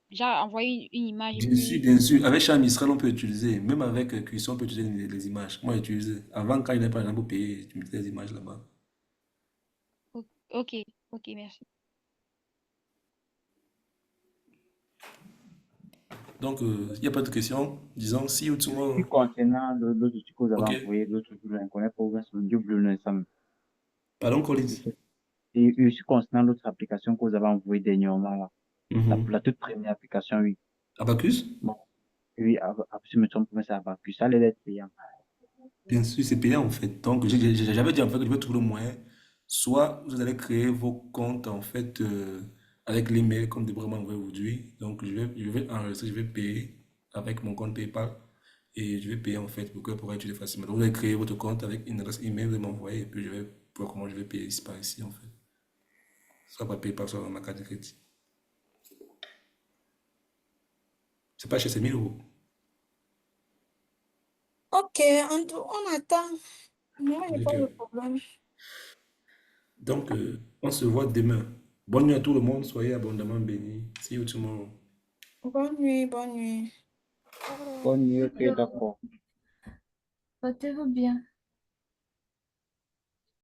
genre envoyer une image et puis... Bien sûr. Avec Charles Mistral, on peut utiliser. Même avec Cuisson, on peut utiliser les images. Moi, j'utilisais. Avant, quand il n'y avait pas exemple pour payer, tu mettais les images là-bas. Ok, ok, merci. Donc, il n'y a pas de question. Disons, see you Et tomorrow. concernant l'autre truc que vous avez Ok. envoyé, l'autre truc que je ne connais pas, ou sur le double ensemble. Pardon, Collins. Et aussi concernant l'autre application que vous avez envoyée dernièrement, là, la Mhm. toute première application, oui. Abacus? Bon, oui, si je me trompe, mais ça va plus. Ça allait être payant. Bien sûr, c'est payant en fait. Donc, j'avais dit en fait que je vais trouver le moyen. Soit vous allez créer vos comptes en fait avec l'email comme Deborah m'a envoyé aujourd'hui. Donc, je vais enregistrer, je vais payer avec mon compte PayPal et je vais payer en fait pour que vous pourrez utiliser facilement. Donc, vous allez créer votre compte avec une adresse email, vous allez m'envoyer et puis je vais voir comment je vais payer ici par ici en fait. Soit par PayPal, soit dans ma carte de crédit. C'est pas cher, c'est 1 000 euros. Ok, on attend. Moi, j'ai pas de Ok. problème. Donc, on se voit demain. Bonne nuit à tout le monde, soyez abondamment bénis. See you tomorrow. Bonne nuit, bonne nuit. Bonne nuit, ok, d'accord. Portez-vous bien.